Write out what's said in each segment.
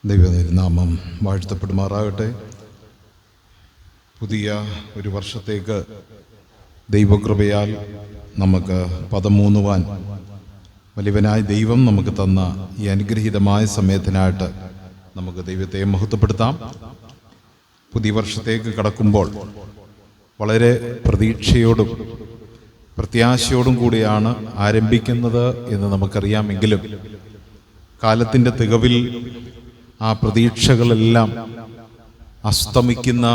ദൈവനാമം വാഴ്ത്തപ്പെടുമാറാകട്ടെ. പുതിയ ഒരു വർഷത്തേക്ക് ദൈവകൃപയാൽ നമുക്ക് പദമൂന്നുവാൻ വലിയവനായ ദൈവം നമുക്ക് തന്ന ഈ അനുഗ്രഹീതമായ സമയത്തിനായിട്ട് നമുക്ക് ദൈവത്തെ മഹത്വപ്പെടുത്താം. പുതിയ വർഷത്തേക്ക് കടക്കുമ്പോൾ വളരെ പ്രതീക്ഷയോടും പ്രത്യാശയോടും കൂടിയാണ് ആരംഭിക്കുന്നത് എന്ന് നമുക്കറിയാമെങ്കിലും കാലത്തിൻ്റെ തികവിൽ ആ പ്രതീക്ഷകളെല്ലാം അസ്തമിക്കുന്ന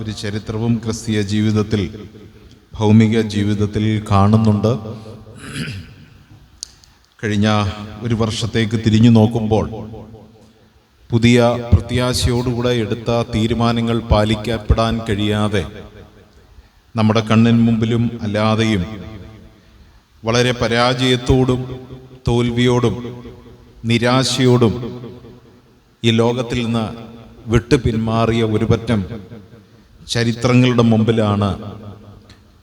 ഒരു ചരിത്രവും ക്രിസ്തീയ ജീവിതത്തിൽ, ഭൗമിക ജീവിതത്തിൽ കാണുന്നുണ്ട്. കഴിഞ്ഞ ഒരു വർഷത്തേക്ക് തിരിഞ്ഞു നോക്കുമ്പോൾ പുതിയ പ്രത്യാശയോടുകൂടെ എടുത്ത തീരുമാനങ്ങൾ പാലിക്കപ്പെടാൻ കഴിയാതെ നമ്മുടെ കണ്ണിന് മുമ്പിലും അല്ലാതെയും വളരെ പരാജയത്തോടും തോൽവിയോടും നിരാശയോടും ഈ ലോകത്തിൽ നിന്ന് വിട്ടു പിന്മാറിയ ഒരു പറ്റം ചരിത്രങ്ങളുടെ മുമ്പിലാണ്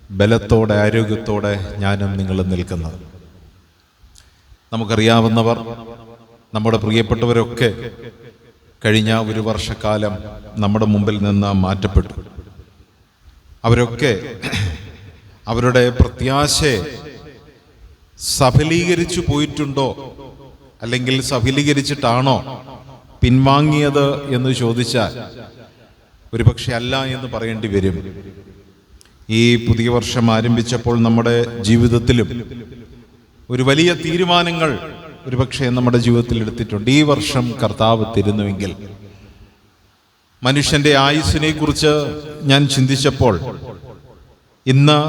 ബലത്തോടെ ആരോഗ്യത്തോടെ ഞാനും നിങ്ങളും നിൽക്കുന്നത്. നമുക്കറിയാവുന്നവർ, നമ്മുടെ പ്രിയപ്പെട്ടവരൊക്കെ കഴിഞ്ഞ ഒരു വർഷക്കാലം നമ്മുടെ മുമ്പിൽ നിന്ന് മാറ്റപ്പെട്ടു. അവരൊക്കെ അവരുടെ പ്രത്യാശയെ സഫലീകരിച്ചു പോയിട്ടുണ്ടോ, അല്ലെങ്കിൽ സഫലീകരിച്ചിട്ടാണോ പിൻവാങ്ങിയത് എന്ന് ചോദിച്ചാൽ ഒരുപക്ഷെ അല്ല എന്ന് പറയേണ്ടി വരും. ഈ പുതിയ വർഷം ആരംഭിച്ചപ്പോൾ നമ്മുടെ ജീവിതത്തിലും ഒരു വലിയ തീരുമാനങ്ങൾ ഒരുപക്ഷെ നമ്മുടെ ജീവിതത്തിൽ എടുത്തിട്ടുണ്ട്. ഈ വർഷം കർത്താവ് തരുന്നുവെങ്കിൽ, മനുഷ്യന്റെ ആയുസ്സിനെ കുറിച്ച് ഞാൻ ചിന്തിച്ചപ്പോൾ ഇന്ന്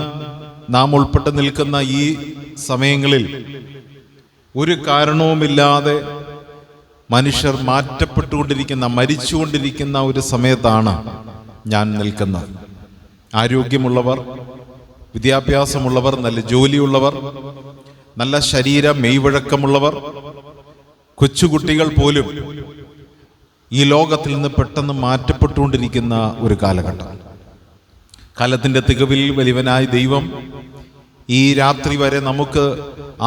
നാം ഉൾപ്പെട്ട് നിൽക്കുന്ന ഈ സമയങ്ങളിൽ ഒരു കാരണവുമില്ലാതെ മനുഷ്യർ മാറ്റപ്പെട്ടുകൊണ്ടിരിക്കുന്ന, മരിച്ചുകൊണ്ടിരിക്കുന്ന ഒരു സമയത്താണ് ഞാൻ നിൽക്കുന്നത്. ആരോഗ്യമുള്ളവർ, വിദ്യാഭ്യാസമുള്ളവർ, നല്ല ജോലിയുള്ളവർ, നല്ല ശരീര മെയ്വഴക്കമുള്ളവർ, കൊച്ചുകുട്ടികൾ പോലും ഈ ലോകത്തിൽ നിന്ന് പെട്ടെന്ന് മാറ്റപ്പെട്ടുകൊണ്ടിരിക്കുന്ന ഒരു കാലഘട്ടം. കാലത്തിൻ്റെ തികവിൽ വലിയവനായ ദൈവം ഈ രാത്രി വരെ നമുക്ക്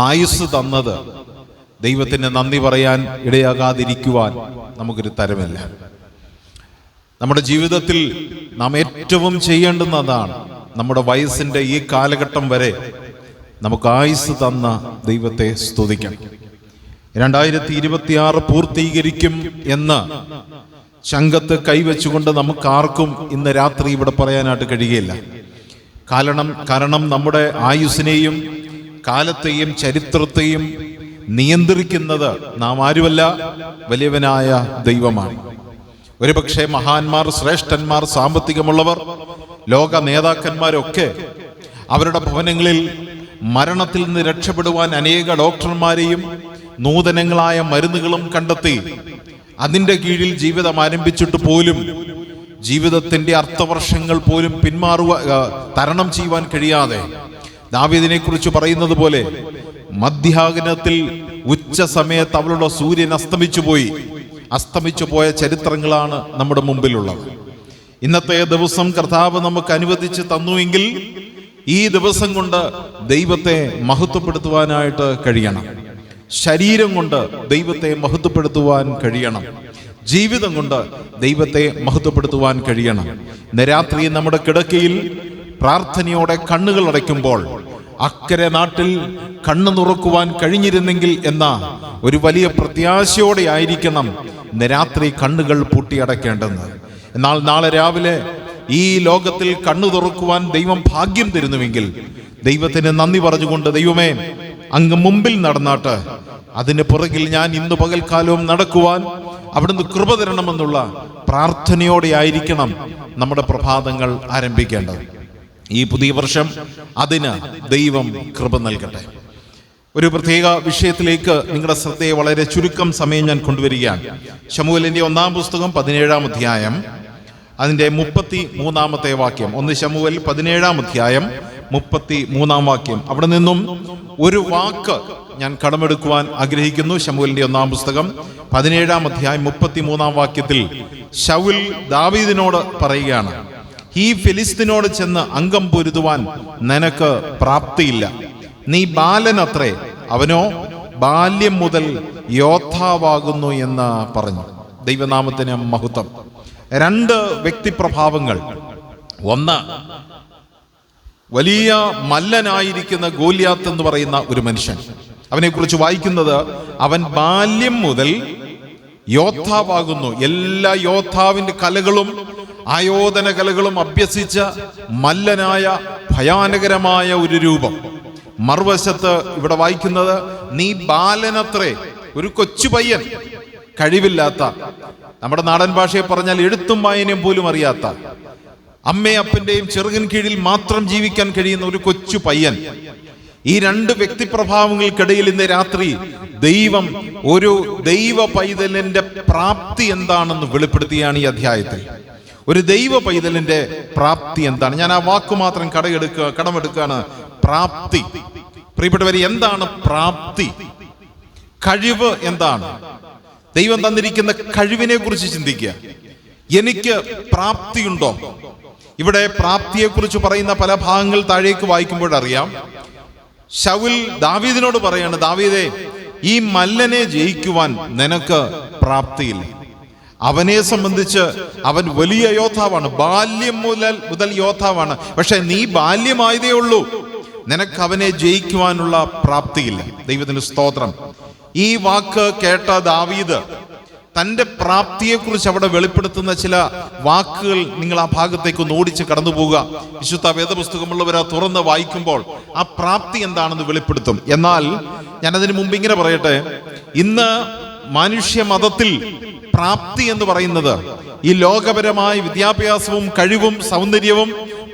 ആയുസ് തന്നത് ദൈവത്തിന് നന്ദി പറയാൻ ഇടയാകാതിരിക്കുവാൻ നമുക്കൊരു തരമില്ല. നമ്മുടെ ജീവിതത്തിൽ നാം ഏറ്റവും ചെയ്യേണ്ടുന്നതാണ് നമ്മുടെ വയസ്സിൻ്റെ ഈ കാലഘട്ടം വരെ നമുക്ക് ആയുസ് തന്ന ദൈവത്തെ സ്തുതിക്കണം. 2026 പൂർത്തീകരിക്കും എന്ന് ചങ്കത്ത് കൈവച്ചുകൊണ്ട് നമുക്കാർക്കും ഇന്ന് രാത്രി ഇവിടെ പറയാനായിട്ട് കഴിയുകയില്ല. കാരണം നമ്മുടെ ആയുസ്സിനെയും കാലത്തെയും ചരിത്രത്തെയും നിയന്ത്രിക്കുന്നത് നാം ആരുമല്ല, വലിയവനായ ദൈവമാണ്. ഒരുപക്ഷെ മഹാന്മാർ, ശ്രേഷ്ഠന്മാർ, സാമ്പത്തികമുള്ളവർ, ലോക നേതാക്കന്മാരൊക്കെ അവരുടെ ഭവനങ്ങളിൽ മരണത്തിൽ നിന്ന് രക്ഷപ്പെടുവാൻ അനേക ഡോക്ടർമാരെയും നൂതനങ്ങളായ മരുന്നുകളും കണ്ടെത്തി അതിൻ്റെ കീഴിൽ ജീവിതം ആരംഭിച്ചിട്ട് പോലും ജീവിതത്തിൻ്റെ അർത്ഥവർഷങ്ങൾ പോലും തരണം ചെയ്യുവാൻ കഴിയാതെ, ദാവീദിനെ കുറിച്ച് പറയുന്നത് പോലെ മധ്യാഹ്നത്തിൽ ഉച്ച സമയത്ത് അവളുടെ സൂര്യൻ അസ്തമിച്ചു പോയ ചരിത്രങ്ങളാണ് നമ്മുടെ മുമ്പിലുള്ളത്. ഇന്നത്തെ ദിവസം കർത്താവ് നമുക്ക് അനുവദിച്ച് തന്നുവെങ്കിൽ ഈ ദിവസം കൊണ്ട് ദൈവത്തെ മഹത്വപ്പെടുത്തുവാനായിട്ട് കഴിയണം. ശരീരം കൊണ്ട് ദൈവത്തെ മഹത്വപ്പെടുത്തുവാൻ കഴിയണം. ജീവിതം കൊണ്ട് ദൈവത്തെ മഹത്വപ്പെടുത്തുവാൻ കഴിയണം. ഇന്ന് രാത്രി നമ്മുടെ കിടക്കയിൽ പ്രാർത്ഥനയോടെ കണ്ണുകൾ അടയ്ക്കുമ്പോൾ അക്കരെ നാട്ടിൽ കണ്ണു തുറക്കുവാൻ കഴിഞ്ഞിരുന്നെങ്കിൽ എന്ന ഒരു വലിയ പ്രത്യാശയോടെ ആയിരിക്കണം ഇന്ന് രാത്രി കണ്ണുകൾ പൂട്ടിയടയ്ക്കേണ്ടത്. എന്നാൽ നാളെ രാവിലെ ഈ ലോകത്തിൽ കണ്ണു തുറക്കുവാൻ ദൈവം ഭാഗ്യം തരുന്നുവെങ്കിൽ ദൈവത്തിന് നന്ദി പറഞ്ഞുകൊണ്ട്, ദൈവമേ അങ്ങ് മുമ്പിൽ നടന്നാട്ട് അതിന് പുറകിൽ ഞാൻ ഇന്ന് പകൽക്കാലവും നടക്കുവാൻ അവിടുന്ന് കൃപ തരണമെന്നുള്ള പ്രാർത്ഥനയോടെ ആയിരിക്കണം നമ്മുടെ പ്രഭാതങ്ങൾ ആരംഭിക്കേണ്ടത്. ഈ പുതിയ വർഷം അതിന് ദൈവം കൃപ നൽകട്ടെ. ഒരു പ്രത്യേക വിഷയത്തിലേക്ക് നിങ്ങളുടെ ശ്രദ്ധയെ വളരെ ചുരുക്കം സമയം ഞാൻ കൊണ്ടുവരികയാണ്. ശമൂവേലിന്റെ 1-ാം പുസ്തകം 17-ാം അധ്യായം അതിൻ്റെ 33-ാമത്തെ വാക്യം. 1 ശമൂവേൽ 17-ാം അധ്യായം 33-ാം വാക്യം. അവിടെ നിന്നും ഒരു വാക്ക് ഞാൻ കടമെടുക്കുവാൻ ആഗ്രഹിക്കുന്നു. ശമൂവേലിന്റെ 1-ാം പുസ്തകം 17-ാം അധ്യായം 33-ാം വാക്യത്തിൽ ശൗൽ ദാവീദിനോട് പറയുകയാണ്, ഈ ഫെലിസ്തീനോട് ചെന്ന് അംഗം പൊരുതുവാൻ നിനക്ക് പ്രാപ്തിയില്ല. നീ ബാലനത്രേ, അവനോ ബാല്യം മുതൽ യോദ്ധാവാകുന്നു എന്ന് പറഞ്ഞു. ദൈവനാമത്തിന് മഹത്വം. രണ്ട് വ്യക്തിപ്രഭാവങ്ങൾ. ഒന്ന്, വലിയ മല്ലനായിരിക്കുന്ന ഗോലിയാത്ത് എന്ന് പറയുന്ന ഒരു മനുഷ്യൻ. അവനെക്കുറിച്ച് വായിക്കുന്നത്, അവൻ ബാല്യം മുതൽ യോദ്ധാവാകുന്നു. എല്ലാ യോദ്ധാവിന്റെ കലകളും ആയോധന കലകളും അഭ്യസിച്ച മല്ലനായ ഭയാനകരമായ ഒരു രൂപം. മറുവശത്ത് ഇവിടെ വായിക്കുന്നത്, നീ ബാലനത്രേ, ഒരു കൊച്ചു പയ്യൻ, കഴിവില്ലാത്ത, നമ്മുടെ നാടൻ ഭാഷയെ പറഞ്ഞാൽ എഴുത്തും വായനയും പോലും അറിയാത്ത, അമ്മയപ്പന്റെയും ചെറുകിൻ കീഴിൽ മാത്രം ജീവിക്കാൻ കഴിയുന്ന ഒരു കൊച്ചു പയ്യൻ. ഈ രണ്ട് വ്യക്തിപ്രഭാവങ്ങൾക്കിടയിൽ ഇന്ന് രാത്രി ദൈവം ഒരു ദൈവ പൈതലിന്റെ പ്രാപ്തി എന്താണെന്ന് വെളിപ്പെടുത്തിയാണ് ഈ അധ്യായത്തിൽ. ഒരു ദൈവ പൈതലിന്റെ പ്രാപ്തി എന്താണ്? ഞാൻ ആ വാക്ക് മാത്രം കടമെടുക്കുകയാണ്. പ്രാപ്തി. പ്രിയപ്പെട്ടവരെ, എന്താണ് പ്രാപ്തി? കഴിവ് എന്താണ്? ദൈവം തന്നിരിക്കുന്ന കഴിവിനെ കുറിച്ച് ചിന്തിക്കുക. എനിക്ക് പ്രാപ്തിയുണ്ടോ? ഇവിടെ പ്രാപ്തിയെക്കുറിച്ച് പറയുന്ന പല ഭാഗങ്ങൾ താഴേക്ക് വായിക്കുമ്പോഴറിയാം. ശൗൽ ദാവീദിനോട് പറയാണ്, ദാവീദേ, ഈ മല്ലനെ ജയിക്കുവാൻ നിനക്ക് പ്രാപ്തിയില്ല. അവനെ സംബന്ധിച്ച് അവൻ വലിയ യോദ്ധാവാണ്, ബാല്യം മുതൽ യോദ്ധാവാണ്. പക്ഷെ നീ ബാല്യമായതേ ഉള്ളൂ, നിനക്ക് അവനെ ജയിക്കുവാനുള്ള പ്രാപ്തിയില്ല. ദൈവത്തിന് സ്തോത്രം. ഈ വാക്ക് കേട്ട ദാവീദ് തൻ്റെ പ്രാപ്തിയെക്കുറിച്ച് അവിടെ വെളിപ്പെടുത്തുന്ന ചില വാക്കുകൾ നിങ്ങൾ ആ ഭാഗത്തേക്ക് ഒന്ന് ഓടിച്ച് കടന്നു പോവുക. വിശുദ്ധ വേദപുസ്തകമുള്ളവർ ആ തുറന്ന് വായിക്കുമ്പോൾ ആ പ്രാപ്തി എന്താണെന്ന് വെളിപ്പെടുത്തും. എന്നാൽ ഞാനതിന് മുമ്പ് ഇങ്ങനെ പറയട്ടെ, ഇന്ന് മനുഷ്യ മതത്തിൽ പ്രാപ്തി എന്ന് പറയുന്നത് ഈ ലോകപരമായ വിദ്യാഭ്യാസവും കഴിവും സൗന്ദര്യവും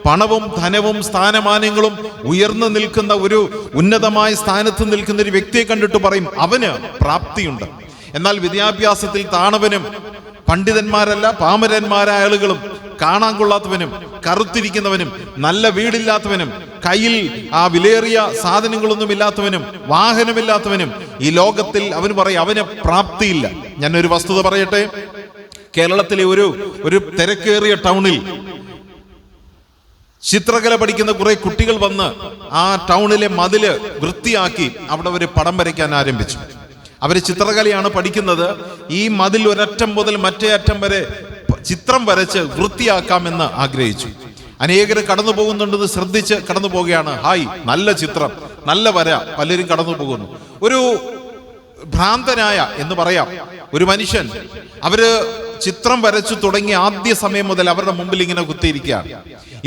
പണവും ധനവും സ്ഥാനമാനങ്ങളും ഉയർന്നു നിൽക്കുന്ന ഒരു ഉന്നതമായ സ്ഥാനത്ത് നിൽക്കുന്ന ഒരു വ്യക്തിയെ കണ്ടിട്ട് പറയും അവന് പ്രാപ്തിയുണ്ട്. എന്നാൽ വിദ്യാഭ്യാസത്തിൽ താണവനും പണ്ഡിതന്മാരല്ല പാമരന്മാരായ ആളുകളും കാണാൻ കൊള്ളാത്തവനും കറുത്തിരിക്കുന്നവനും നല്ല വീടില്ലാത്തവനും കയ്യിൽ ആ വിലയേറിയ സാധനങ്ങളൊന്നും ഇല്ലാത്തവനും വാഹനമില്ലാത്തവനും ഈ ലോകത്തിൽ അവന് പറയും അവന് പ്രാപ്തിയില്ല. ഞാനൊരു വസ്തുത പറയട്ടെ. കേരളത്തിലെ ഒരു തിരക്കേറിയ ടൗണിൽ ചിത്രകല പഠിക്കുന്ന കുറെ കുട്ടികൾ വന്ന് ആ ടൗണിലെ മതില് വൃത്തിയാക്കി അവിടെ ഒരു പടം വരയ്ക്കാൻ ആരംഭിച്ചു. അവര് ചിത്രകലയാണ് പഠിക്കുന്നത്. ഈ മതിൽ ഒരറ്റം മുതൽ മറ്റേ അറ്റം വരെ ചിത്രം വരച്ച് വൃത്തിയാക്കാമെന്ന് ആഗ്രഹിച്ചു. അനേകർ കടന്നു പോകുന്നുണ്ടെന്ന് ശ്രദ്ധിച്ച് കടന്നു പോവുകയാണ്. ഹായ്, നല്ല ചിത്രം, നല്ല വര. പലരും കടന്നു പോകുന്നു. ഒരു ഭ്രാന്തനായ എന്ന് പറയാം ഒരു മനുഷ്യൻ അവര് ചിത്രം വരച്ചു തുടങ്ങി ആദ്യ സമയം മുതൽ അവരുടെ മുമ്പിൽ ഇങ്ങനെ കുത്തിയിരിക്കുകയാണ്.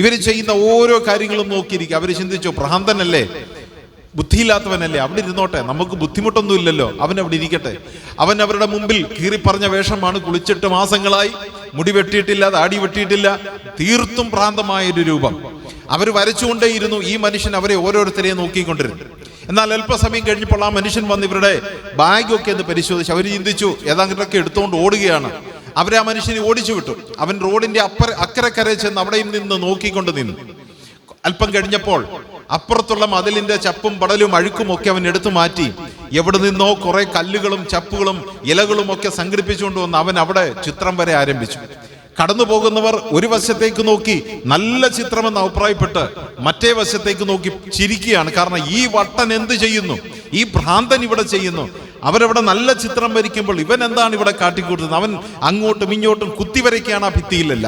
ഇവർ ചെയ്യുന്ന ഓരോ കാര്യങ്ങളും നോക്കിയിരിക്കുക. അവര് ചിന്തിച്ചു, ഭ്രാന്തനല്ലേ, ബുദ്ധിയില്ലാത്തവനല്ലേ, അവിടെ ഇരുന്നോട്ടെ, നമുക്ക് ബുദ്ധിമുട്ടൊന്നും ഇല്ലല്ലോ, അവൻ അവിടെ ഇരിക്കട്ടെ. അവൻ അവരുടെ മുമ്പിൽ കീറിപ്പറഞ്ഞ വേഷമാണ്, കുളിച്ചിട്ട് മാസങ്ങളായി, മുടി വെട്ടിയിട്ടില്ല, താടി വെട്ടിയിട്ടില്ല, തീർത്തും ഭ്രാന്തമായൊരു രൂപം. അവർ വരച്ചുകൊണ്ടേയിരുന്നു. ഈ മനുഷ്യൻ അവരെ ഓരോരുത്തരെയും നോക്കിക്കൊണ്ടിരുന്നു. എന്നാൽ അല്പസമയം കഴിഞ്ഞപ്പോൾ ആ മനുഷ്യൻ വന്ന് ഇവരുടെ ബാഗൊക്കെ ഒന്ന് പരിശോധിച്ചു. അവർ ചിന്തിച്ചു ഏതാണ്ടൊക്കെ എടുത്തുകൊണ്ട് ഓടുകയാണ്. അവരെ ആ മനുഷ്യനെ ഓടിച്ചു വിട്ടു. അവൻ റോഡിന്റെ അക്കരക്കരെ ചെന്ന് അവിടെയും നിന്ന് നോക്കിക്കൊണ്ട് നിന്നു. അല്പം കഴിഞ്ഞപ്പോൾ അപ്പുറത്തുള്ള മതിലിന്റെ ചപ്പും പടലും അഴുക്കും ഒക്കെ അവൻ എടുത്തു മാറ്റി എവിടെ നിന്നോ കുറെ കല്ലുകളും ചപ്പുകളും ഇലകളും ഒക്കെ സംഘടിപ്പിച്ചുകൊണ്ട് വന്ന് അവൻ അവിടെ ചിത്രം വരെ ആരംഭിച്ചു. കടന്നു പോകുന്നവർ ഒരു വശത്തേക്ക് നോക്കി നല്ല ചിത്രമെന്ന് അഭിപ്രായപ്പെട്ട് മറ്റേ വശത്തേക്ക് നോക്കി ചിരിക്കുകയാണ്. കാരണം ഈ വട്ടൻ എന്ത് ചെയ്യുന്നു, ഈ ഭ്രാന്തൻ ഇവിടെ ചെയ്യുന്നു. അവരവിടെ നല്ല ചിത്രം വരയ്ക്കുമ്പോൾ ഇവൻ എന്താണ് ഇവിടെ കാട്ടിക്കൂട്ടുന്നത്? അവൻ അങ്ങോട്ടും ഇങ്ങോട്ടും കുത്തിവരയ്ക്കുകയാണ് ആ ഭിത്തിയിലല്ല.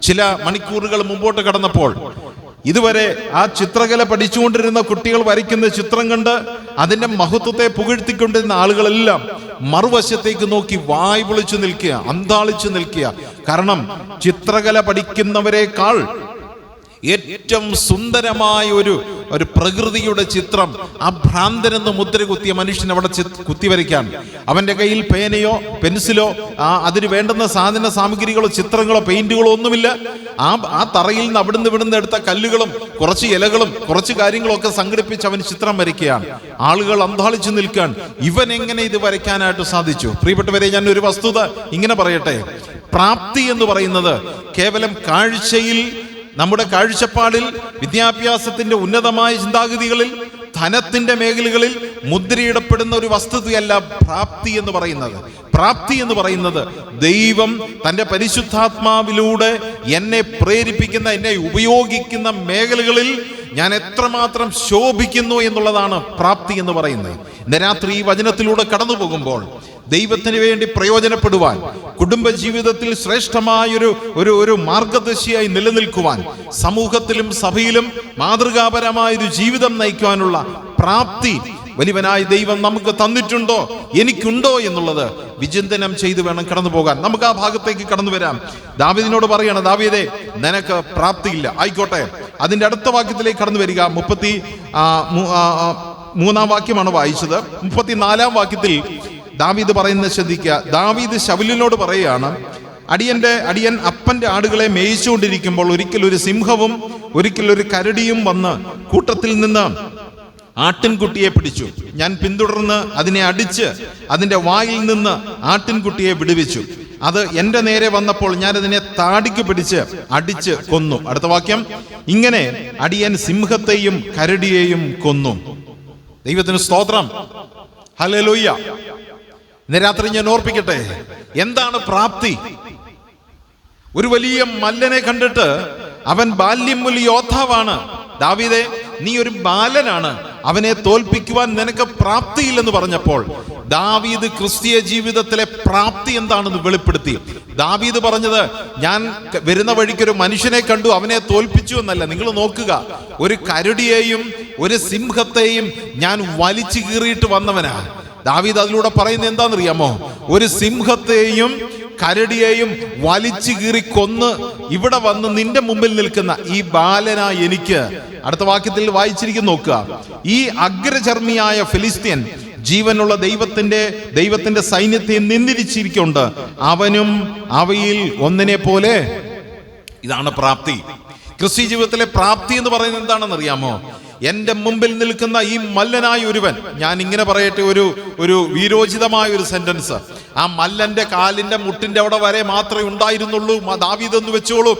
ചില മണിക്കൂറുകൾ മുമ്പോട്ട് കടന്നപ്പോൾ ഇതുവരെ ആ ചിത്രകല പഠിച്ചുകൊണ്ടിരുന്ന കുട്ടികൾ വരയ്ക്കുന്ന ചിത്രം കണ്ട് അതിന്റെ മഹത്വത്തെ പുകഴ്ത്തിക്കൊണ്ടിരുന്ന ആളുകളെല്ലാം മറുവശത്തേക്ക് നോക്കി വായ് പൊളിച്ചു നിൽക്കുക, അന്താളിച്ചു നിൽക്കുക. കാരണം ചിത്രകല പഠിക്കുന്നവരെക്കാൾ ഏറ്റവും സുന്ദരമായ ഒരു പ്രകൃതിയുടെ ചിത്രം ആ ഭ്രാന്തനെന്ന് മുദ്ര കുത്തിയ മനുഷ്യൻ അവിടെ കുത്തിവരയ്ക്കാൻ. അവന്റെ കയ്യിൽ പേനയോ പെൻസിലോ അതിന് വേണ്ടുന്ന സാധന സാമഗ്രികളോ ചിത്രങ്ങളോ പെയിന്റുകളോ ഒന്നുമില്ല. ആ തറയിൽ നിന്ന് ഇവിടുന്ന് എടുത്ത കല്ലുകളും കുറച്ച് ഇലകളും കുറച്ച് കാര്യങ്ങളും ഒക്കെ സംഘടിപ്പിച്ച് അവൻ ചിത്രം വരയ്ക്കുകയാണ്. ആളുകൾ അന്താളിച്ചു നിൽക്കാൻ. ഇവൻ എങ്ങനെ ഇത് വരയ്ക്കാനായിട്ട് സാധിച്ചു? പ്രിയപ്പെട്ടവരെ, ഞാൻ ഒരു വസ്തുത ഇങ്ങനെ പറയട്ടെ. പ്രാപ്തി എന്ന് പറയുന്നത് കേവലം കാഴ്ചയിൽ, നമ്മുടെ കാഴ്ചപ്പാടിൽ, വിദ്യാഭ്യാസത്തിന്റെ ഉന്നതമായ ചിന്താഗതികളിൽ, ധനത്തിന്റെ മേഖലകളിൽ മുദ്രയിടപ്പെടുന്ന ഒരു വസ്തുതയല്ല പ്രാപ്തി എന്ന് പറയുന്നത്. പ്രാപ്തി എന്ന് പറയുന്നത് ദൈവം തൻ്റെ പരിശുദ്ധാത്മാവിലൂടെ എന്നെ പ്രേരിപ്പിക്കുന്ന, എന്നെ ഉപയോഗിക്കുന്ന മേഖലകളിൽ ഞാൻ എത്രമാത്രം ശോഭിക്കുന്നു എന്നുള്ളതാണ് പ്രാപ്തി എന്ന് പറയുന്നത്. ഇന്ന് രാത്രി ഈ വചനത്തിലൂടെ കടന്നു പോകുമ്പോൾ ദൈവത്തിന് വേണ്ടി പ്രയോജനപ്പെടുവാൻ, കുടുംബജീവിതത്തിൽ ശ്രേഷ്ഠമായൊരു ഒരു മാർഗദർശിയായി നിലനിൽക്കുവാൻ, സമൂഹത്തിലും സഭയിലും മാതൃകാപരമായൊരു ജീവിതം നയിക്കുവാനുള്ള പ്രാപ്തി വലിയവനായ ദൈവം നമുക്ക് തന്നിട്ടുണ്ടോ, എനിക്കുണ്ടോ എന്നുള്ളത് വിചിന്തനം ചെയ്ത് വേണം കടന്നു പോകാൻ. നമുക്ക് ആ ഭാഗത്തേക്ക് കടന്നു വരാം. ദാവീദിനോട് പറയാണ്, ദാവീദേ, നിനക്ക് പ്രാപ്തിയില്ല, ആയിക്കോട്ടെ. അതിന്റെ അടുത്ത വാക്യത്തിലേക്ക് കടന്നു വരിക. 33-ാം വാക്യമാണ് വായിച്ചത്. 34-ാം വാക്യത്തിൽ ദാവീദ് പറയുന്നത് ശ്രദ്ധിക്കുക. ദാവീദ് ശൗലിനോട് പറയുകയാണ്, അടിയൻ അപ്പന്റെ ആടുകളെ മേയിച്ചുകൊണ്ടിരിക്കുമ്പോൾ ഒരിക്കലൊരു സിംഹവും ഒരിക്കലൊരു കരടിയും വന്ന് കൂട്ടത്തിൽ നിന്ന് ആട്ടിൻകുട്ടിയെ പിടിച്ചു. ഞാൻ പിന്തുടർന്ന് അതിനെ അടിച്ച് അതിന്റെ വായിൽ നിന്ന് ആട്ടിൻകുട്ടിയെ വിടുവിച്ചു. അത് എന്റെ നേരെ വന്നപ്പോൾ ഞാൻ അതിനെ താടിക്ക് പിടിച്ച് അടിച്ച് കൊന്നു. അടുത്ത വാക്യം, ഇങ്ങനെ അടിയൻ സിംഹത്തെയും കരടിയെയും കൊന്നു. ദൈവത്തിന് സ്തോത്രം, ഹല്ലേലൂയ. ഇന്ന് രാത്രി ഞാൻ ഓർപ്പിക്കട്ടെ, എന്താണ് പ്രാപ്തി? ഒരു വലിയ മല്ലനെ കണ്ടിട്ട് അവൻ ബാല്യം മുതൽ യോദ്ധാവാണ്. ദാവീദേ, നീ ഒരു ബാലനാണ്, അവനെ തോൽപ്പിക്കുവാൻ നിനക്ക് പ്രാപ്തിയില്ലെന്ന് പറഞ്ഞപ്പോൾ ദാവീദ് ക്രിസ്തീയ ജീവിതത്തിലെ പ്രാപ്തി എന്താണെന്ന് വെളിപ്പെടുത്തി. ദാവീദ് പറഞ്ഞത്, ഞാൻ വരുന്ന വഴിക്കൊരു മനുഷ്യനെ കണ്ടു, അവനെ തോൽപ്പിച്ചു എന്നല്ല. നിങ്ങൾ നോക്കുക, ഒരു കരടിയെയും ഒരു സിംഹത്തെയും ഞാൻ വലിച്ചു കീറിയിട്ട് വന്നവനാ. ദാവീദ് അതിലൂടെ പറയുന്നത് എന്താണെന്നറിയാമോ? ഒരു സിംഹത്തെയും കരടിയെയും വലിച്ചു കീറി കൊന്ന് ഇവിടെ വന്ന് നിന്റെ മുമ്പിൽ നിൽക്കുന്ന ഈ ബാലനായി എനിക്ക്. അടുത്ത വാക്യത്തിൽ വായിച്ചിരിക്കുന്നു, നോക്കുക. ഈ അഗ്രചർമ്മിയായ ഫിലിസ്ത്യൻ ജീവനുള്ള ദൈവത്തിന്റെ സൈന്യത്തെ നിന്ദിരിച്ചിരിക്കുന്നുണ്ട്, അവനും അവയിൽ ഒന്നിനെ പോലെ. ഇതാണ് പ്രാപ്തി. ക്രിസ്തീയ ജീവിതത്തിലെ പ്രാപ്തി എന്ന് പറയുന്നത് എന്താണെന്ന് അറിയാമോ? എന്റെ മുമ്പിൽ നിൽക്കുന്ന ഈ മല്ലനായ ഒരുവൻ, ഞാൻ ഇങ്ങനെ പറയട്ടെ, ഒരു വീരോചിതമായ ഒരു സെന്റൻസ്, ആ മല്ലന്റെ കാലിന്റെ മുട്ടിന്റെ അവിടെ വരെ മാത്രമേ ഉണ്ടായിരുന്നുള്ളൂ ദാവീദ് എന്ന് വെച്ചോളൂ.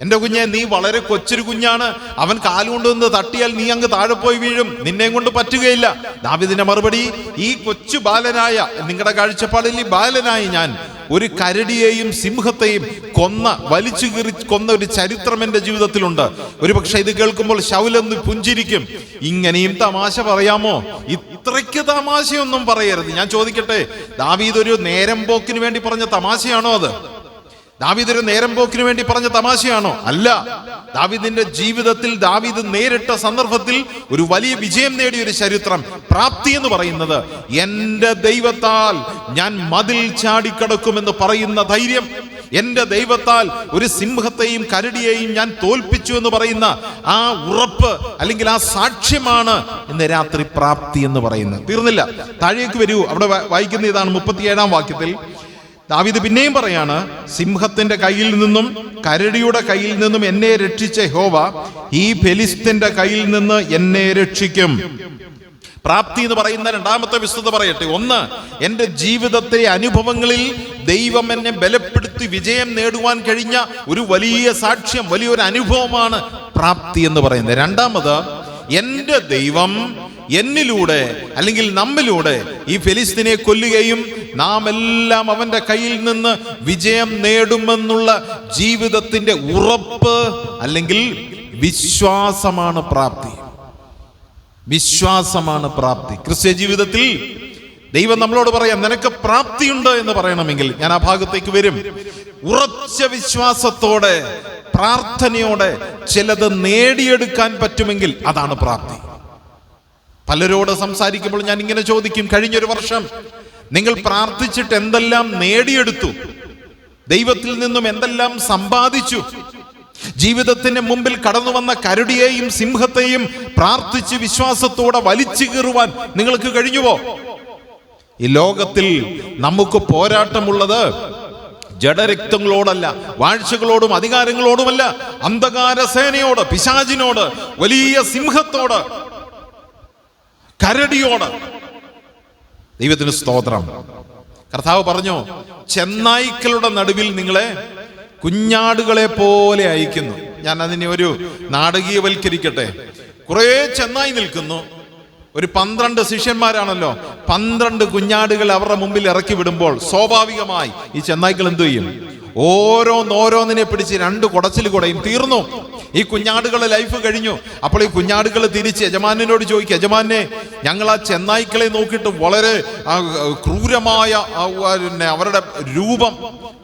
എന്റെ കുഞ്ഞെ, നീ വളരെ കൊച്ചൊരു കുഞ്ഞാണ്, അവൻ കാലുകൊണ്ട് നിന്ന് തട്ടിയാൽ നീ അങ്ങ് താഴെ പോയി വീഴും, നിന്നെയും കൊണ്ട് പറ്റുകയില്ല. ദാവീദിന്റെ മറുപടി, ഈ കൊച്ചു ബാലനായ, നിങ്ങളുടെ കാഴ്ചപ്പാടിൽ ഈ ബാലനായി ഞാൻ ഒരു കരടിയെയും സിംഹത്തെയും വലിച്ചു കീറി കൊന്ന ഒരു ചരിത്രം എന്റെ ജീവിതത്തിലുണ്ട്. ഒരുപക്ഷെ ഇത് കേൾക്കുമ്പോൾ ശൗലൊന്ന് പുഞ്ചിരിക്കും. ഇങ്ങനെയും തമാശ പറയാമോ? ഇത്രയ്ക്ക് തമാശയൊന്നും പറയരുത്. ഞാൻ ചോദിക്കട്ടെ, ദാവീദ് ഒരു നേരം പോക്കിന് വേണ്ടി പറഞ്ഞ തമാശയാണോ അത്? ദാവീദ് ഒരു നേരം പോക്കിന് വേണ്ടി പറഞ്ഞ തമാശയാണോ? അല്ല. ദാവീദിന്റെ ജീവിതത്തിൽ ദാവീദ് നേരിട്ട സന്ദർഭത്തിൽ ഒരു വലിയ വിജയം നേടിയ ഒരു ചരിത്രം. പ്രാപ്തി എന്ന് പറയുന്നത് എന്റെ ദൈവത്താൽ ഞാൻ മതിൽ ചാടിക്കടക്കുമെന്ന് പറയുന്ന ധൈര്യം, എന്റെ ദൈവത്താൽ ഒരു സിംഹത്തെയും കരടിയെയും ഞാൻ തോൽപ്പിച്ചു എന്ന് പറയുന്ന ആ ഉറപ്പ്, അല്ലെങ്കിൽ ആ സാക്ഷ്യമാണ് ഇന്ന് രാത്രി പ്രാപ്തി എന്ന് പറയുന്നത്. തീർന്നില്ല, താഴേക്ക് വരൂ. അവിടെ വായിക്കുന്ന ഇതാണ് 37-ാം വാക്യത്തിൽ. ദാവീദ് പിന്നെയും പറയാണ്, സിംഹത്തിന്റെ കയ്യിൽ നിന്നും കരടിയുടെ കയ്യിൽ നിന്നും എന്നെ രക്ഷിച്ച യഹോവ ഈ ഫെലിസ്ത്യന്റെ കയ്യിൽ നിന്ന് എന്നെ രക്ഷിക്കും. പ്രാപ്തി എന്ന് പറയുന്ന രണ്ടാമത്തെ വിശുദ്ധത പറയട്ടെ. ഒന്ന്, എന്റെ ജീവിതത്തിലെ അനുഭവങ്ങളിൽ ദൈവം എന്നെ ബലപ്പെടുത്തി വിജയം നേടുവാൻ കഴിഞ്ഞ ഒരു വലിയ സാക്ഷ്യം, വലിയൊരു അനുഭവമാണ് പ്രാപ്തി എന്ന് പറയുന്നത്. രണ്ടാമത്, എന്റെ ദൈവം എന്നിലൂടെ അല്ലെങ്കിൽ നമ്മിലൂടെ ഈ ഫെലിസ്തീനെ കൊല്ലുകയും നാം എല്ലാം അവന്റെ കയ്യിൽ നിന്ന് വിജയം നേടുമെന്നുള്ള ജീവിതത്തിന്റെ ഉറപ്പ് അല്ലെങ്കിൽ വിശ്വാസമാണ് പ്രാപ്തി. വിശ്വാസമാണ് പ്രാപ്തി. ക്രിസ്ത്യ ജീവിതത്തിൽ ദൈവം നമ്മളോട് പറയാം, നിനക്ക് പ്രാപ്തിയുണ്ട് എന്ന് പറയണമെങ്കിൽ ഞാൻ ആ ഭാഗത്തേക്ക് വരും. ഉറച്ച വിശ്വാസത്തോടെ പ്രാർത്ഥനയോടെ ചിലത് നേടിയെടുക്കാൻ പറ്റുമെങ്കിൽ അതാണ് പ്രാപ്തി. പലരോട് സംസാരിക്കുമ്പോൾ ഞാൻ ഇങ്ങനെ ചോദിക്കും, കഴിഞ്ഞൊരു വർഷം നിങ്ങൾ പ്രാർത്ഥിച്ചിട്ട് എന്തെല്ലാം നേടിയെടുത്തു? ദൈവത്തിൽ നിന്നും എന്തെല്ലാം സമ്പാദിച്ചു? ജീവിതത്തിന് മുമ്പിൽ കടന്നു വന്ന കരടിയെയും സിംഹത്തെയും പ്രാർത്ഥിച്ച് വിശ്വാസത്തോടെ വലിച്ചു കീറുവാൻ നിങ്ങൾക്ക് കഴിഞ്ഞുവോ? ഈ ലോകത്തിൽ നമുക്ക് പോരാട്ടമുള്ളത് ജഡരക്തങ്ങളോടല്ല, വാഴ്ചകളോടും അധികാരങ്ങളോടുമല്ല, അന്ധകാര സേനയോട്, പിശാചിനോട്, വലിയ സിംഹത്തോട്, കരടിയോട്. ദൈവത്തിന് സ്തോത്രം. കർത്താവ് പറഞ്ഞു, ചെന്നായ്ക്കളുടെ നടുവിൽ നിങ്ങളെ കുഞ്ഞാടുകളെ പോലെ അയക്കുന്നു. ഞാൻ അതിനെ ഒരു നാടകീയവൽക്കരിക്കട്ടെ. കുറെ ചെന്നായി നിൽക്കുന്നു. ഒരു 12 ശിഷ്യന്മാരാണല്ലോ. 12 കുഞ്ഞാടുകൾ അവരുടെ മുമ്പിൽ ഇറക്കി വിടുമ്പോൾ സ്വാഭാവികമായി ഈ ചെന്നായ്ക്കൾ എന്തു ചെയ്യും? ഓരോന്നിനെ പിടിച്ച് 2 കുടച്ചിൽ കുടയും. തീർന്നു. ഈ കുഞ്ഞാടുകളെ ലൈഫ് കഴിഞ്ഞു. അപ്പോൾ ഈ കുഞ്ഞാടുകൾ തിരിച്ച് യജമാനോട് ചോദിക്കുക, യജമാനെ, ഞങ്ങൾ ആ ചെന്നായ്ക്കളെ നോക്കിയിട്ട് വളരെ ക്രൂരമായ അവരുടെ രൂപം,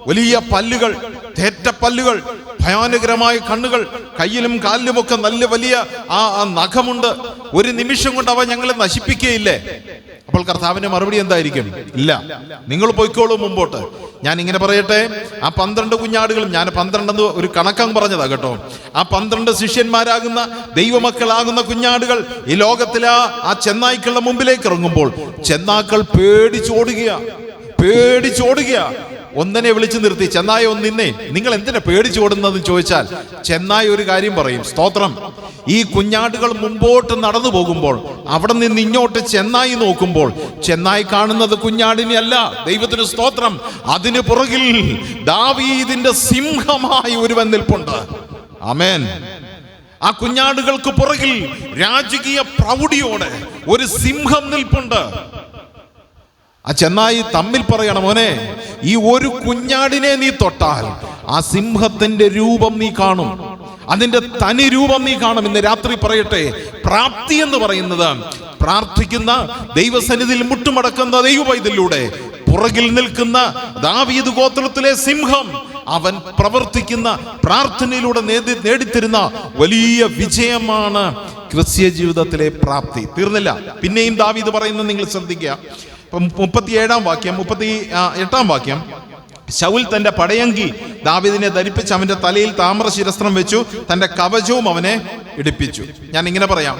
വലിയ പല്ലുകൾ, തേറ്റപ്പല്ലുകൾ, ഭയാനകരമായ കണ്ണുകൾ, കയ്യിലും കാലിലുമൊക്കെ നല്ല വലിയ ആ നഖമുണ്ട്, ഒരു നിമിഷം കൊണ്ട് അവ ഞങ്ങളെ നശിപ്പിക്കുകയില്ലേ? അപ്പോൾ കർത്താവിന്റെ മറുപടി എന്തായിരിക്കും? ഇല്ല, നിങ്ങൾ പോയിക്കോളൂ മുമ്പോട്ട്. ഞാൻ ഇങ്ങനെ പറയട്ടെ, ആ 12 കുഞ്ഞാടുകളും, ഞാൻ 12 ഒരു കണക്കം പറഞ്ഞതാ കേട്ടോ, ആ 12 ശിഷ്യന്മാരാകുന്ന ദൈവമക്കളാകുന്ന കുഞ്ഞാടുകൾ ഈ ലോകത്തിലെ ആ ചെന്നായ്ക്കളുടെ മുമ്പിലേക്ക് ഇറങ്ങുമ്പോൾ ചെന്നാക്കൾ പേടിച്ചോടുക. ഒന്നിനെ വിളിച്ചു നിർത്തി, ചെന്നായ ഒന്നിന്നെ, നിങ്ങൾ എന്തിനാ പേടിച്ചോടുന്നതെന്ന് ചോദിച്ചാൽ ചെന്നായ ഒരു കാര്യം പറയും, സ്തോത്രം. ഈ കുഞ്ഞാടുകൾ മുമ്പോട്ട് നടന്നു പോകുമ്പോൾ അവിടെ നിന്ന് ഇങ്ങോട്ട് ചെന്നായി നോക്കുമ്പോൾ ചെന്നായി കാണുന്നത് കുഞ്ഞാടിനെ അല്ല, ദൈവത്തിന് സ്തോത്രം, അതിന് പുറകിൽ ദാവീദിന്റെ സിംഹമായി ഒരുവൻ നിൽപ്പുണ്ട്. ആമേൻ. ആ കുഞ്ഞാടുകൾക്ക് പുറകിൽ രാജകീയ പ്രൗഢിയോടെ ഒരു സിംഹം നിൽപ്പുണ്ട്. ആ ചെന്നായി തമ്മിൽ പറയണം, മോനെ, ഈ ഒരു കുഞ്ഞാടിനെ നീ തൊട്ടാൽ ആ സിംഹത്തിന്റെ രൂപം നീ കാണും, അതിന്റെ തനി രൂപം നീ കാണും. ഇന്ന് രാത്രി പറയട്ടെ, പ്രാപ്തി എന്ന് പറയുന്നത് പ്രാർത്ഥിക്കുന്ന, ദൈവസന്നിധിയിൽ മുട്ടുമടക്കുന്ന ദൈവപൈതലിലൂടെ പുറകിൽ നിൽക്കുന്ന ദാവീദ് ഗോത്രത്തിലെ സിംഹം, അവൻ പ്രവർത്തിക്കുന്ന പ്രാർത്ഥനയിലൂടെ നേടിത്തരുന്ന വലിയ വിജയമാണ് ക്രിസ്തീയ ജീവിതത്തിലെ പ്രാപ്തി. തീർന്നില്ല, പിന്നെയും ദാവീദ് പറയുന്നത് നിങ്ങൾ ശ്രദ്ധിക്കുക. 37-ാം വാക്യം, 38-ാം വാക്യം, ശൗൽ തന്റെ പടയങ്കി ദാവീദിനെ ധരിപ്പിച്ച് അവന്റെ തലയിൽ താമ്രശിരസ്ത്രം വെച്ചു, തന്റെ കവചവും അവനെ ഇടിപ്പിച്ചു. ഞാൻ ഇങ്ങനെ പറയാം,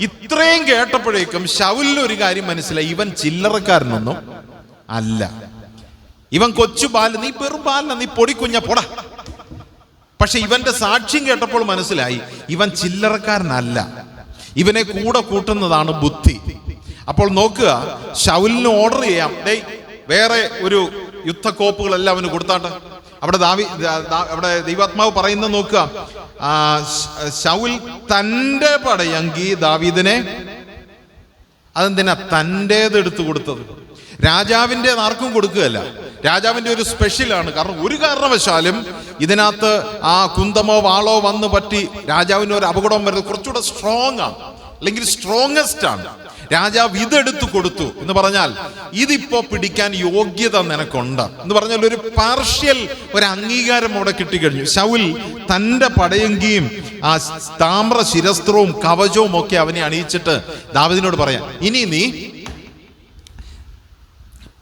ഇത്രയും കേട്ടപ്പോഴേക്കും ശൗലിന് ഒരു കാര്യം മനസ്സിലായി, ഇവൻ ചില്ലറക്കാരനൊന്നും അല്ല, ഇവൻ കൊച്ചു ബാലൻ, നീ വെറും ബാലന, നീ പൊടിക്കുഞ്ഞ പൊടാ. പക്ഷെ ഇവന്റെ സാക്ഷ്യം കേട്ടപ്പോൾ മനസ്സിലായി, ഇവൻ ചില്ലറക്കാരനല്ല, ഇവനെ കൂടെ കൂട്ടുന്നതാണ് ബുദ്ധി. അപ്പോൾ നോക്കുക, ശൗലിന് ഓർഡർ ചെയ്യാം, വേറെ ഒരു യുദ്ധക്കോപ്പുകളെല്ലാം അവന് കൊടുത്താട്ട്. അവിടെ ദൈവാത്മാവ് പറയുന്നത് നോക്കുക, ശൗൽ തന്റെ പടയങ്കി ദാവീദിനെ, അതെന്തിനാ തൻ്റേത് എടുത്തു കൊടുത്തത്? രാജാവിൻ്റെ ആർക്കും കൊടുക്കുകയല്ല, രാജാവിൻ്റെ ഒരു സ്പെഷ്യലാണ്. കാരണം ഒരു കാരണവശാലും ഇതിനകത്ത് ആ കുന്തമോ വാളോ വന്ന് പറ്റി രാജാവിന് ഒരു അപകടം വരുന്നത് കുറച്ചുകൂടെ സ്ട്രോങ് ആണ്, അല്ലെങ്കിൽ സ്ട്രോങ്ങസ്റ്റ് ആണ്. രാജാവ് ഇതെടുത്തു കൊടുത്തു എന്ന് പറഞ്ഞാൽ ഇതിപ്പോ പിടിക്കാൻ യോഗ്യത നിനക്കുണ്ട് എന്ന് പറഞ്ഞാൽ ഒരു പാർഷ്യൽ ഒരു അംഗീകാരം അവിടെ കിട്ടിക്കഴിഞ്ഞു. ശൗൽ തന്റെ പടയങ്കിയും ആ താമ്ര ശിരസ്ത്രവും കവചവും ഒക്കെ അവനെ അണിയിച്ചിട്ട് ദാവീദിനോട് പറയാം, ഇനി നീ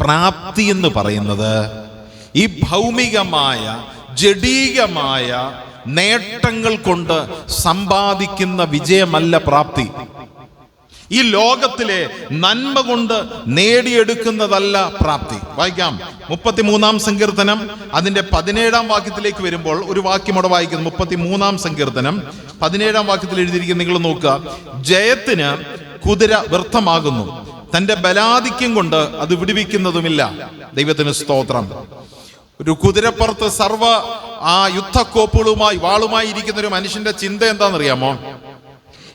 പ്രാപ്തി എന്ന് പറയുന്നത് ഈ ഭൗമികമായ ജഡീകമായ നേട്ടങ്ങൾ കൊണ്ട് സമ്പാദിക്കുന്ന വിജയമല്ല പ്രാപ്തി. ഈ ലോകത്തിലെ നന്മ കൊണ്ട് നേടിയെടുക്കുന്നതല്ല പ്രാപ്തി. വായിക്കാം 33-ാം സങ്കീർത്തനം അതിന്റെ 17-ാം വാക്യത്തിലേക്ക് വരുമ്പോൾ ഒരു വാക്യം അവിടെ വായിക്കുന്നു. 33-ാം സങ്കീർത്തനം 17-ാം വാക്യത്തിൽ എഴുതിയിരിക്കുന്ന നിങ്ങൾ നോക്കുക, ജയത്തിന് കുതിര വ്യർത്ഥമാകുന്നു, തന്റെ ബലാധിക്യം കൊണ്ട് അത് വിടുവിക്കുന്നതുമില്ല. ദൈവത്തിന് സ്തോത്രം. ഒരു കുതിരപ്പുറത്ത് സർവ ആ യുദ്ധക്കോപ്പുകളുമായി വാളുമായി ഇരിക്കുന്ന ഒരു മനുഷ്യന്റെ ചിന്ത എന്താണെന്നറിയാമോ?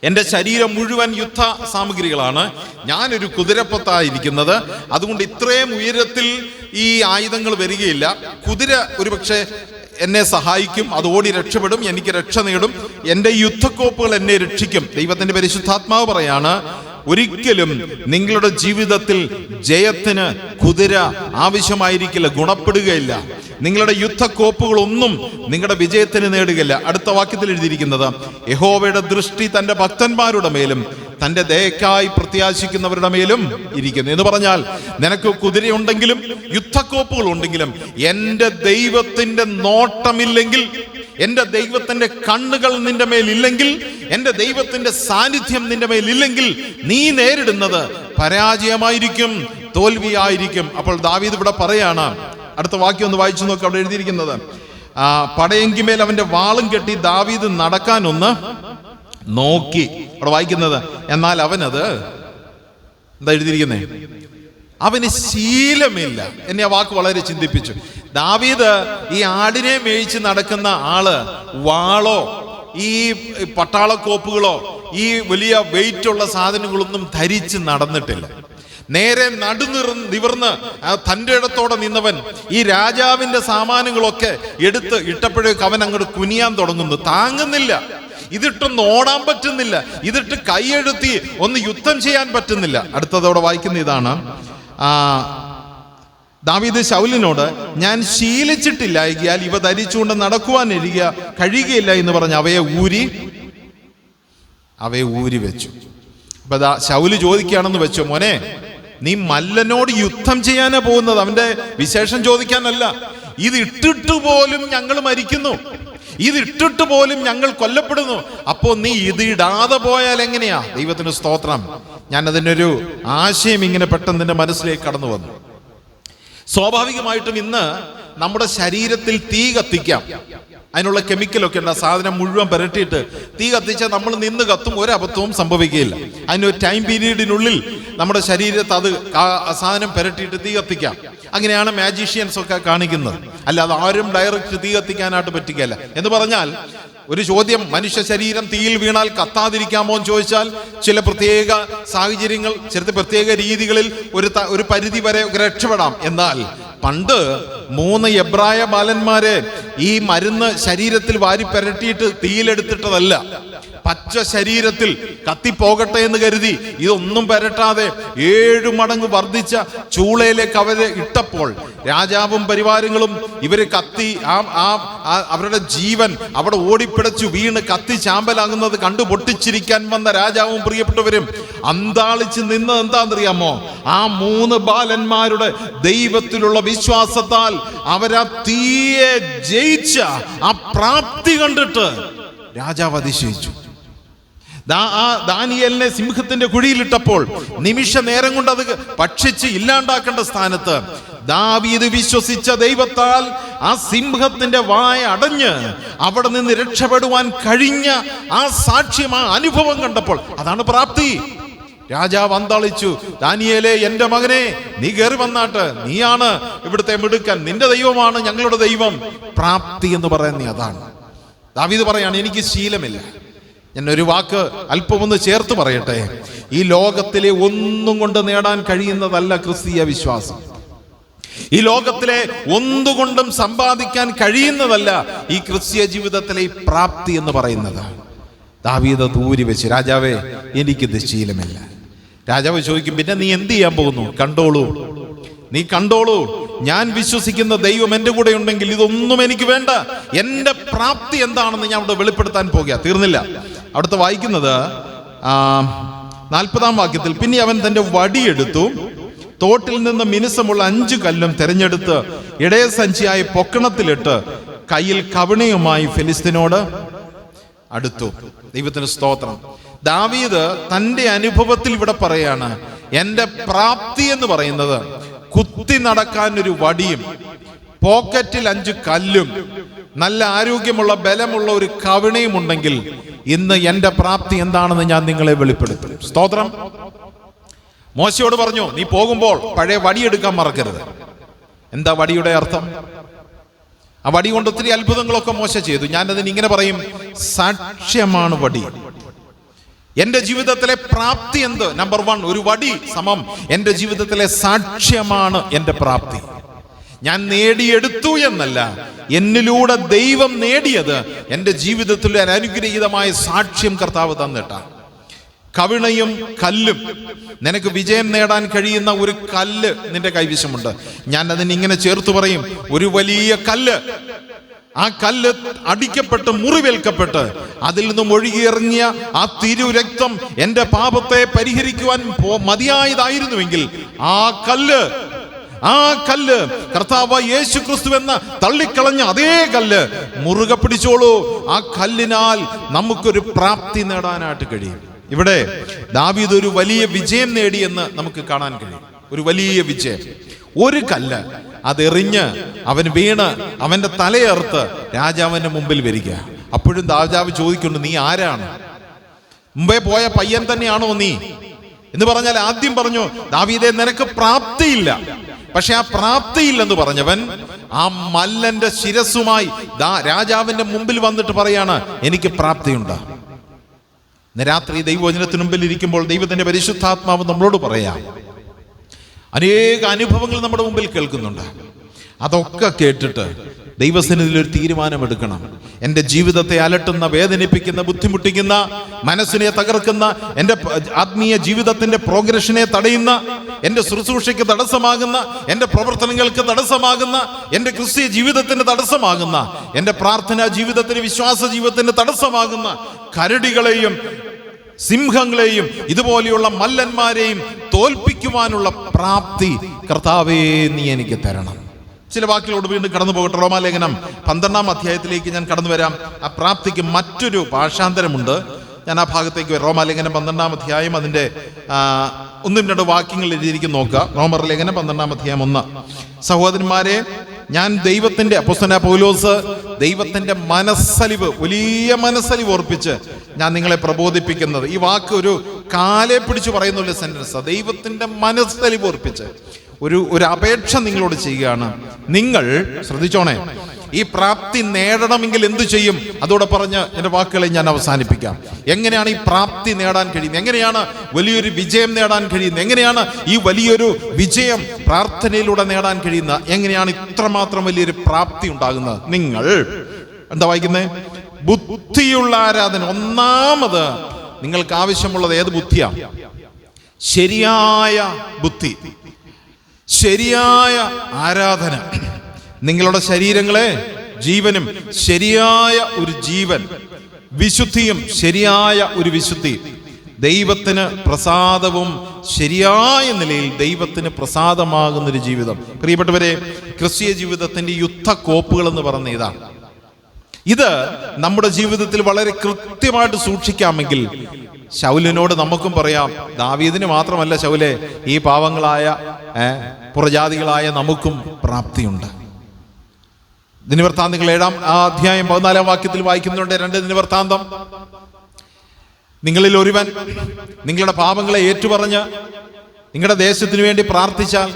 എൻ്റെ ശരീരം മുഴുവൻ യുദ്ധ സാമഗ്രികളാണ്, ഞാനൊരു കുതിരപ്പുറത്തായിരിക്കുന്നത്, അതുകൊണ്ട് ഇത്രയും ഉയരത്തിൽ ഈ ആയുധങ്ങൾ വരികയില്ല. കുതിര ഒരുപക്ഷെ എന്നെ സഹായിക്കും, അത് ഓടി രക്ഷപ്പെടും, എനിക്ക് രക്ഷ നേടും, എൻ്റെ യുദ്ധക്കോപ്പുകൾ എന്നെ രക്ഷിക്കും. ദൈവത്തിന്റെ പരിശുദ്ധാത്മാവ് പറയാണ്, ഒരിക്കലും നിങ്ങളുടെ ജീവിതത്തിൽ ജയത്തിന് കുതിര ആവശ്യമായിരിക്കില്ല, ഗുണപ്പെടുകയില്ല. നിങ്ങളുടെ യുദ്ധക്കോപ്പുകളൊന്നും നിങ്ങളുടെ വിജയത്തിന് നേടുകയില്ല. അടുത്ത വാക്യത്തിൽ എഴുതിയിരിക്കുന്നത്, യഹോവയുടെ ദൃഷ്ടി തന്റെ ഭക്തന്മാരുടെ മേലും തന്റെ ദയക്കായി പ്രത്യാശിക്കുന്നവരുടെ മേലും ഇരിക്കുന്നു എന്ന് പറഞ്ഞാൽ, നിനക്ക് കുതിരയുണ്ടെങ്കിലും യുദ്ധക്കോപ്പുകൾ ഉണ്ടെങ്കിലും എൻ്റെ ദൈവത്തിന്റെ നോട്ടമില്ലെങ്കിൽ, എൻ്റെ ദൈവത്തിന്റെ കണ്ണുകൾ നിന്റെ മേലില്ലെങ്കിൽ, എൻ്റെ ദൈവത്തിന്റെ സാന്നിധ്യം നിന്റെ മേലില്ലെങ്കിൽ നീ നേരിടുന്നത് പരാജയമായിരിക്കും, തോൽവിയായിരിക്കും. അപ്പോൾ ദാവീദ് ഇവിടെ പറയാണ്, അടുത്ത വാക്യം ഒന്ന് വായിച്ചു നോക്ക്, അവിടെ എഴുതിയിരിക്കുന്നത്, പടയെങ്കിമേൽ അവന്റെ വാളും കെട്ടി ദാവീദ് നടക്കാനൊന്ന് നോക്കി. അവിടെ വായിക്കുന്നത്, എന്നാൽ അവനത് എന്താ എഴുതിയിരിക്കുന്നേ? അവന് ശീലമില്ല. എന്നെ ആ വാക്ക് വളരെ ചിന്തിപ്പിച്ചു. ദാവീദ് ഈ ആടിനെ മേയിച്ച് നടക്കുന്ന ആള് വാളോ ഈ പട്ടാളക്കോപ്പുകളോ ഈ വലിയ വെയിറ്റ് ഉള്ള സാധനങ്ങളൊന്നും ധരിച്ച് നടന്നിട്ടില്ല. നേരെ നിവർന്ന് തൻ്റെ ഇടത്തോടെ നിന്നവൻ ഈ രാജാവിന്റെ സാമാനങ്ങളൊക്കെ എടുത്ത് ഇട്ടപ്പോഴേക്ക് അവൻ അങ്ങോട്ട് കുനിയാൻ തുടങ്ങുന്നു, താങ്ങുന്നില്ല. ഇതിട്ടൊന്ന് ഓടാൻ പറ്റുന്നില്ല, ഇതിട്ട് കൈയെഴുത്തി ഒന്ന് യുദ്ധം ചെയ്യാൻ പറ്റുന്നില്ല. അടുത്തതോടെ വായിക്കുന്ന ഇതാണ്, ദാവീദ് ശൗലിനോട്, ഞാൻ ശീലിച്ചിട്ടില്ലായികയാൽ ഇവ ധരിച്ചുകൊണ്ട് നടക്കുവാൻ കഴിയുകയില്ല എന്ന് പറഞ്ഞ് അവയെ ഊരി വെച്ചു. അപ്പൊ ശൗല് ചോദിക്കുകയാണെന്ന് വെച്ചോ, മോനെ നീ മല്ലനോട് യുദ്ധം ചെയ്യാനാ പോകുന്നത്, അവന്റെ വിശേഷം ചോദിക്കാനല്ല. ഇതിട്ടിട്ട് പോലും ഞങ്ങൾ മരിക്കുന്നു, ഇതിട്ടിട്ട് പോലും ഞങ്ങൾ കൊല്ലപ്പെടുന്നു, അപ്പോ നീ ഇതിടാതെ പോയാൽ എങ്ങനെയാ? ദൈവത്തിന് സ്തോത്രം. ഞാൻ അതിനൊരു ആശയം ഇങ്ങനെ പെട്ടെന്ന് എൻ്റെ മനസ്സിലേക്ക് കടന്നു വന്നു. സ്വാഭാവികമായിട്ടും ഇന്ന് നമ്മുടെ ശരീരത്തിൽ തീ കത്തിക്കാം, അതിനുള്ള കെമിക്കലൊക്കെ ഉണ്ട്. ആ സാധനം മുഴുവൻ പുരട്ടിയിട്ട് തീ കത്തിച്ചാൽ നമ്മൾ നിന്ന് കത്തും, ഒരബദ്ധവും സംഭവിക്കുകയില്ല. അതിനൊരു ടൈം പീരീഡിനുള്ളിൽ നമ്മുടെ ശരീരത്ത് അത് സാധനം പുരട്ടിയിട്ട് തീ കത്തിക്കാം. അങ്ങനെയാണ് മാജീഷ്യൻസ് ഒക്കെ കാണിക്കുന്നത്. അല്ലാതെ ആരും ഡയറക്റ്റ് തീ കത്തിക്കാനായിട്ട് പറ്റുകയില്ല. എന്ന് പറഞ്ഞാൽ ഒരു ചോദ്യം, മനുഷ്യ ശരീരം തീയിൽ വീണാൽ കത്താതിരിക്കാമോ എന്ന് ചോദിച്ചാൽ ചില പ്രത്യേക സാഹചര്യങ്ങൾ, ചില പ്രത്യേക രീതികളിൽ ഒരു പരിധി വരെ രക്ഷപ്പെടാം. എന്നാൽ പണ്ട് 3 എബ്രായ ബാലന്മാരെ ഈ മരുന്ന് ശരീരത്തിൽ വാരി പുരട്ടിയിട്ട് തീയിലെടുത്തിട്ടതല്ല, പച്ച ശരീരത്തിൽ കത്തിപ്പോകട്ടെ എന്ന് കരുതി ഇതൊന്നും പുരട്ടാതെ 7 മടങ്ങ് വർദ്ധിച്ച ചൂളയിലേക്ക് അവരെ ഇട്ടപ്പോൾ രാജാവും പരിവാരങ്ങളും ഇവര് കത്തി അവരുടെ ജീവൻ അവിടെ ഓടിപ്പിടച്ചു വീണ് കത്തി ചാമ്പലാകുന്നത് കണ്ടു പൊട്ടിച്ചിരിക്കാൻ വന്ന രാജാവും പ്രിയപ്പെട്ടവരും അന്താളിച്ച് നിന്നത് എന്താണെന്നറിയാമോ? ആ 3 ബാലന്മാരുടെ ദൈവത്തിലുള്ള വിശ്വാസത്താൽ അവരാ തീയെ ജയിച്ച ആ പ്രാപ്തി കണ്ടിട്ട് രാജാവ് അതിശയിച്ചു. ദാനിയേലിനെ സിംഹത്തിന്റെ കുഴിയിലിട്ടപ്പോൾ നിമിഷ നേരം കൊണ്ട് അത് ഭക്ഷിച്ച് ഇല്ലാണ്ടാക്കേണ്ട സ്ഥാനത്ത് ദാവീദ് വിശ്വസിച്ച ദൈവത്താൽ ആ സിംഹത്തിന്റെ വായ അടഞ്ഞ് അവിടെ നിന്ന് രക്ഷപ്പെടുവാൻ കഴിഞ്ഞ ആ സാക്ഷ്യം, ആ അനുഭവം കണ്ടപ്പോൾ അതാണ് പ്രാപ്തി. രാജാവ് അന്താളിച്ചു, ദാനിയേലേ, എന്റെ മകനെ, നീ കയറി വന്നാട്ട്, നീയാണ് ഇവിടുത്തെ മിടുക്കൻ, നിന്റെ ദൈവമാണ് ഞങ്ങളുടെ ദൈവം. പ്രാപ്തി എന്ന് പറയുന്നത് അതാണ്. ദാവീദ് പറയാണ്, എനിക്ക് ശീലമില്ല. ഞാൻ ഒരു വാക്ക് അല്പമൊന്ന് ചേർത്ത് പറയട്ടെ. ഈ ലോകത്തിലെ ഒന്നും കൊണ്ട് നേടാൻ കഴിയുന്നതല്ല ക്രിസ്തീയ വിശ്വാസം. ഈ ലോകത്തിലെ ഒന്നുകൊണ്ടും സമ്പാദിക്കാൻ കഴിയുന്നതല്ല ഈ ക്രിസ്തീയ ജീവിതത്തിലെ ഈ പ്രാപ്തി എന്ന് പറയുന്നത്. ദാവീദ് ദൂരി വെച്ച്, രാജാവേ, എനിക്കിത് ശീലമില്ല. രാജാവ് ചോദിക്കും, പിന്നെ നീ എന്ത് ചെയ്യാൻ പോകുന്നു? കണ്ടോളൂ, നീ കണ്ടോളൂ, ഞാൻ വിശ്വസിക്കുന്ന ദൈവം എൻ്റെ കൂടെ ഉണ്ടെങ്കിൽ ഇതൊന്നും എനിക്ക് വേണ്ട. എൻ്റെ പ്രാപ്തി എന്താണെന്ന് ഞാൻ അവിടെ വെളിപ്പെടുത്താൻ പോകുക. തീർന്നില്ല. അവിടുത്തെ വായിക്കുന്നത് 40-ാം വാക്യത്തിൽ, പിന്നെ അവൻ തൻ്റെ വടിയെടുത്തു, തോട്ടിൽ നിന്ന് മിനുസമുള്ള 5 കല്ലും തെരഞ്ഞെടുത്ത് ഇടയസഞ്ചിയായി പൊക്കണത്തിലിട്ട് കയ്യിൽ കവിണയുമായി ഫെലിസ്തീനോട് അടുത്തു. ദൈവത്തിന് സ്തോത്രം. ദാവീദ് തൻ്റെ അനുഭവത്തിൽ ഇവിടെ പറയാണ്, എൻ്റെ പ്രാപ്തി എന്ന് പറയുന്നത് കുത്തി നടക്കാൻ ഒരു വടിയും പോക്കറ്റിൽ 5 കല്ലും നല്ല ആരോഗ്യമുള്ള ബലമുള്ള ഒരു കവിണയും ഉണ്ടെങ്കിൽ ഇന്ന് എൻ്റെ പ്രാപ്തി എന്താണെന്ന് ഞാൻ നിങ്ങളെ വെളിപ്പെടുത്തും. സ്തോത്രം. മോശയോട് പറഞ്ഞു, നീ പോകുമ്പോൾ പഴയ വടിയെടുക്കാൻ മറക്കരുത്. എന്താ വടിയുടെ അർത്ഥം? ആ വടി കൊണ്ട് ഒത്തിരി അത്ഭുതങ്ങളൊക്കെ മോശ ചെയ്തു. ഞാനതിന് ഇങ്ങനെ പറയും, സാക്ഷ്യമാണ് വടി. എന്റെ ജീവിതത്തിലെ പ്രാപ്തി എന്ത്? നമ്പർ 1, ഒരു വടി സമം എന്റെ ജീവിതത്തിലെ സാക്ഷ്യമാണ് എന്റെ പ്രാപ്തി. ഞാൻ നേടിയെടുത്തു എന്നല്ല, എന്നിലൂടെ ദൈവം നേടിയത് എന്റെ ജീവിതത്തിൽ ഒരു അനുഗ്രഹീതമായ സാക്ഷ്യം കർത്താവ് തന്നിട്ടാ. കവിണയും കല്ലും, നിനക്ക് വിജയം നേടാൻ കഴിയുന്ന ഒരു കല്ല് നിന്റെ കൈവശമുണ്ട്. ഞാൻ അതിന് ഇങ്ങനെ ചേർത്ത് പറയും, ഒരു വലിയ കല്ല്. ആ കല്ല് അടിക്കപ്പെട്ട് മുറിവേൽക്കപ്പെട്ട് അതിൽ നിന്നും ഒഴുകിയിറങ്ങിയ ആ തിരുരക്തം എന്റെ പാപത്തെ പരിഹരിക്കുവാൻ മതിയായതായിരുന്നുവെങ്കിൽ ആ കല്ല് കർത്താവ് യേശു ക്രിസ്തു എന്ന തള്ളിക്കളഞ്ഞ അതേ കല്ല് മുറുകെ പിടിച്ചോളൂ. ആ കല്ലിനാൽ നമുക്കൊരു പ്രാപ്തി നേടാനായിട്ട് കഴിയും. ഇവിടെ ദാവീദ് ഒരു വലിയ വിജയം നേടിയെന്ന് നമുക്ക് കാണാൻ കഴിയും. ഒരു വലിയ വിജയം. ഒരു കല്ല് അതെറിഞ്ഞ് അവൻ വീണ് അവന്റെ തലയർത്ത് രാജാവിന്റെ മുമ്പിൽ വരിക. അപ്പോഴും രാജാവ് ചോദിക്കുന്നു, നീ ആരാണ്? മുമ്പേ പോയ പയ്യൻ തന്നെയാണോ നീ എന്ന് പറഞ്ഞാൽ ആദ്യം പറഞ്ഞു, ദാവീദേ, നിനക്ക് പ്രാപ്തിയില്ല. പക്ഷെ ആ പ്രാപ്തിയില്ലെന്ന് പറഞ്ഞവൻ ആ മല്ലന്റെ ശിരസ്സുമായി രാജാവിന്റെ മുമ്പിൽ വന്നിട്ട് പറയാണ്, എനിക്ക് പ്രാപ്തിയുണ്ട്. ഇന്ന് രാത്രി ദൈവവചനത്തിന് മുമ്പിൽ ഇരിക്കുമ്പോൾ ദൈവത്തിന്റെ പരിശുദ്ധാത്മാവ് നമ്മളോട് പറയാം, അനേക അനുഭവങ്ങൾ നമ്മുടെ മുമ്പിൽ കേൾക്കുന്നുണ്ട്. അതൊക്കെ കേട്ടിട്ട് ദൈവസന്നിധിയിൽ ഒരു തീരുമാനമെടുക്കണം. എൻ്റെ ജീവിതത്തെ അലട്ടുന്ന, വേദനിപ്പിക്കുന്ന, ബുദ്ധിമുട്ടിക്കുന്ന, മനസ്സിനെ തകർക്കുന്ന, എൻ്റെ ആത്മീയ ജീവിതത്തിൻ്റെ പ്രോഗ്രഷനെ തടയുന്ന, എൻ്റെ ശുശ്രൂഷയ്ക്ക് തടസ്സമാകുന്ന, എൻ്റെ പ്രവർത്തനങ്ങൾക്ക് തടസ്സമാകുന്ന, എൻ്റെ ക്രിസ്തീയ ജീവിതത്തിന് തടസ്സമാകുന്ന, എൻ്റെ പ്രാർത്ഥനാ ജീവിതത്തിന്, വിശ്വാസ ജീവിതത്തിന് തടസ്സമാകുന്ന കരടികളെയും സിംഹങ്ങളെയും ഇതുപോലെയുള്ള മല്ലന്മാരെയും തോൽപ്പിക്കുവാനുള്ള പ്രാപ്തി കർത്താവേ നീ എനിക്ക് തരണം. ചില വാക്കുകളോട് വീണ്ടും കടന്നു പോകട്ടെ. റോമാലേഖനം 12-ാം അധ്യായത്തിലേക്ക് ഞാൻ കടന്നു വരാം. ആ പ്രാപ്തിക്ക് മറ്റൊരു ഭാഷാന്തരമുണ്ട്. ഞാൻ ആ ഭാഗത്തേക്ക് വരാം. റോമാലേഖനം 12-ാം അധ്യായം അതിൻ്റെ 1-2 വാക്യങ്ങൾ എഴുതിയിരിക്കും, നോക്കുക. റോമർ ലേഖനം 12-ാം അധ്യായം 1. സഹോദരന്മാരെ, ഞാൻ ദൈവത്തിൻ്റെ, അപ്പോസ്തലനായ പൗലോസ് ദൈവത്തിൻ്റെ മനസ്സലിവ്, വലിയ മനസ്സലിവ് ഓർപ്പിച്ച് ഞാൻ നിങ്ങളെ പ്രബോധിപ്പിക്കുന്നത്, ഈ വാക്ക് ഒരു കാലെ പിടിച്ച് പറയുന്നുള്ള സെന്റൻസ്. ദൈവത്തിൻ്റെ മനസ്സലിവ് ഓർപ്പിച്ച് ഒരു അപേക്ഷ നിങ്ങളോട് ചെയ്യുകയാണ്. നിങ്ങൾ ശ്രദ്ധിച്ചോണേ, ഈ പ്രാപ്തി നേടണമെങ്കിൽ എന്തു ചെയ്യും? അതോടെ പറഞ്ഞ് എൻ്റെ വാക്കുകളെ ഞാൻ അവസാനിപ്പിക്കാം. എങ്ങനെയാണ് ഈ പ്രാപ്തി നേടാൻ കഴിയുന്നത്? എങ്ങനെയാണ് വലിയൊരു വിജയം നേടാൻ കഴിയുന്നത്? എങ്ങനെയാണ് ഈ വലിയൊരു വിജയം പ്രാർത്ഥനയിലൂടെ നേടാൻ കഴിയുന്നത്? എങ്ങനെയാണ് ഇത്രമാത്രം വലിയൊരു പ്രാപ്തി ഉണ്ടാകുന്നത്? നിങ്ങൾ എന്താ വായിക്കുന്നത്? ബുദ്ധിയുള്ള ആരാധന. ഒന്നാമത് നിങ്ങൾക്ക് ആവശ്യമുള്ളത് ഏത് ബുദ്ധിയാണ്? ശരിയായ ബുദ്ധി, ശരിയായ ആരാധന. നിങ്ങളുടെ ശരീരങ്ങളെ ജീവനും, ശരിയായ ഒരു ജീവൻ, വിശുദ്ധിയും ശരിയായ ഒരു വിശുദ്ധി, ദൈവത്തിന് പ്രസാദവും ശരിയായ നിലയിൽ ദൈവത്തിന് പ്രസാദമാകുന്നൊരു ജീവിതം. പ്രിയപ്പെട്ടവരെ, ക്രിസ്തീയ ജീവിതത്തിന്റെ യുദ്ധക്കോപ്പുകൾ എന്ന് പറയുന്ന ഇതാണ്. ഇത് നമ്മുടെ ജീവിതത്തിൽ വളരെ കൃത്യമായിട്ട് സൂക്ഷിക്കാമെങ്കിൽ ശൗലിനോട് നമുക്കും പറയാം, ദാവീദിന് മാത്രമല്ല ശൗലെ, ഈ പാവങ്ങളായ പുറജാതികളായ നമുക്കും പ്രാപ്തിയുണ്ട്. ദിനവൃത്താന്തങ്ങൾ 7-ാം അധ്യായം 14-ാം വാക്യത്തിൽ വായിക്കുന്നുണ്ട്. 2 ദിനവൃത്താന്തം, നിങ്ങളിൽ ഒരുവൻ നിങ്ങളുടെ പാപങ്ങളെ ഏറ്റുപറഞ്ഞ് നിങ്ങളുടെ ദേശത്തിന് വേണ്ടി പ്രാർത്ഥിച്ചാൽ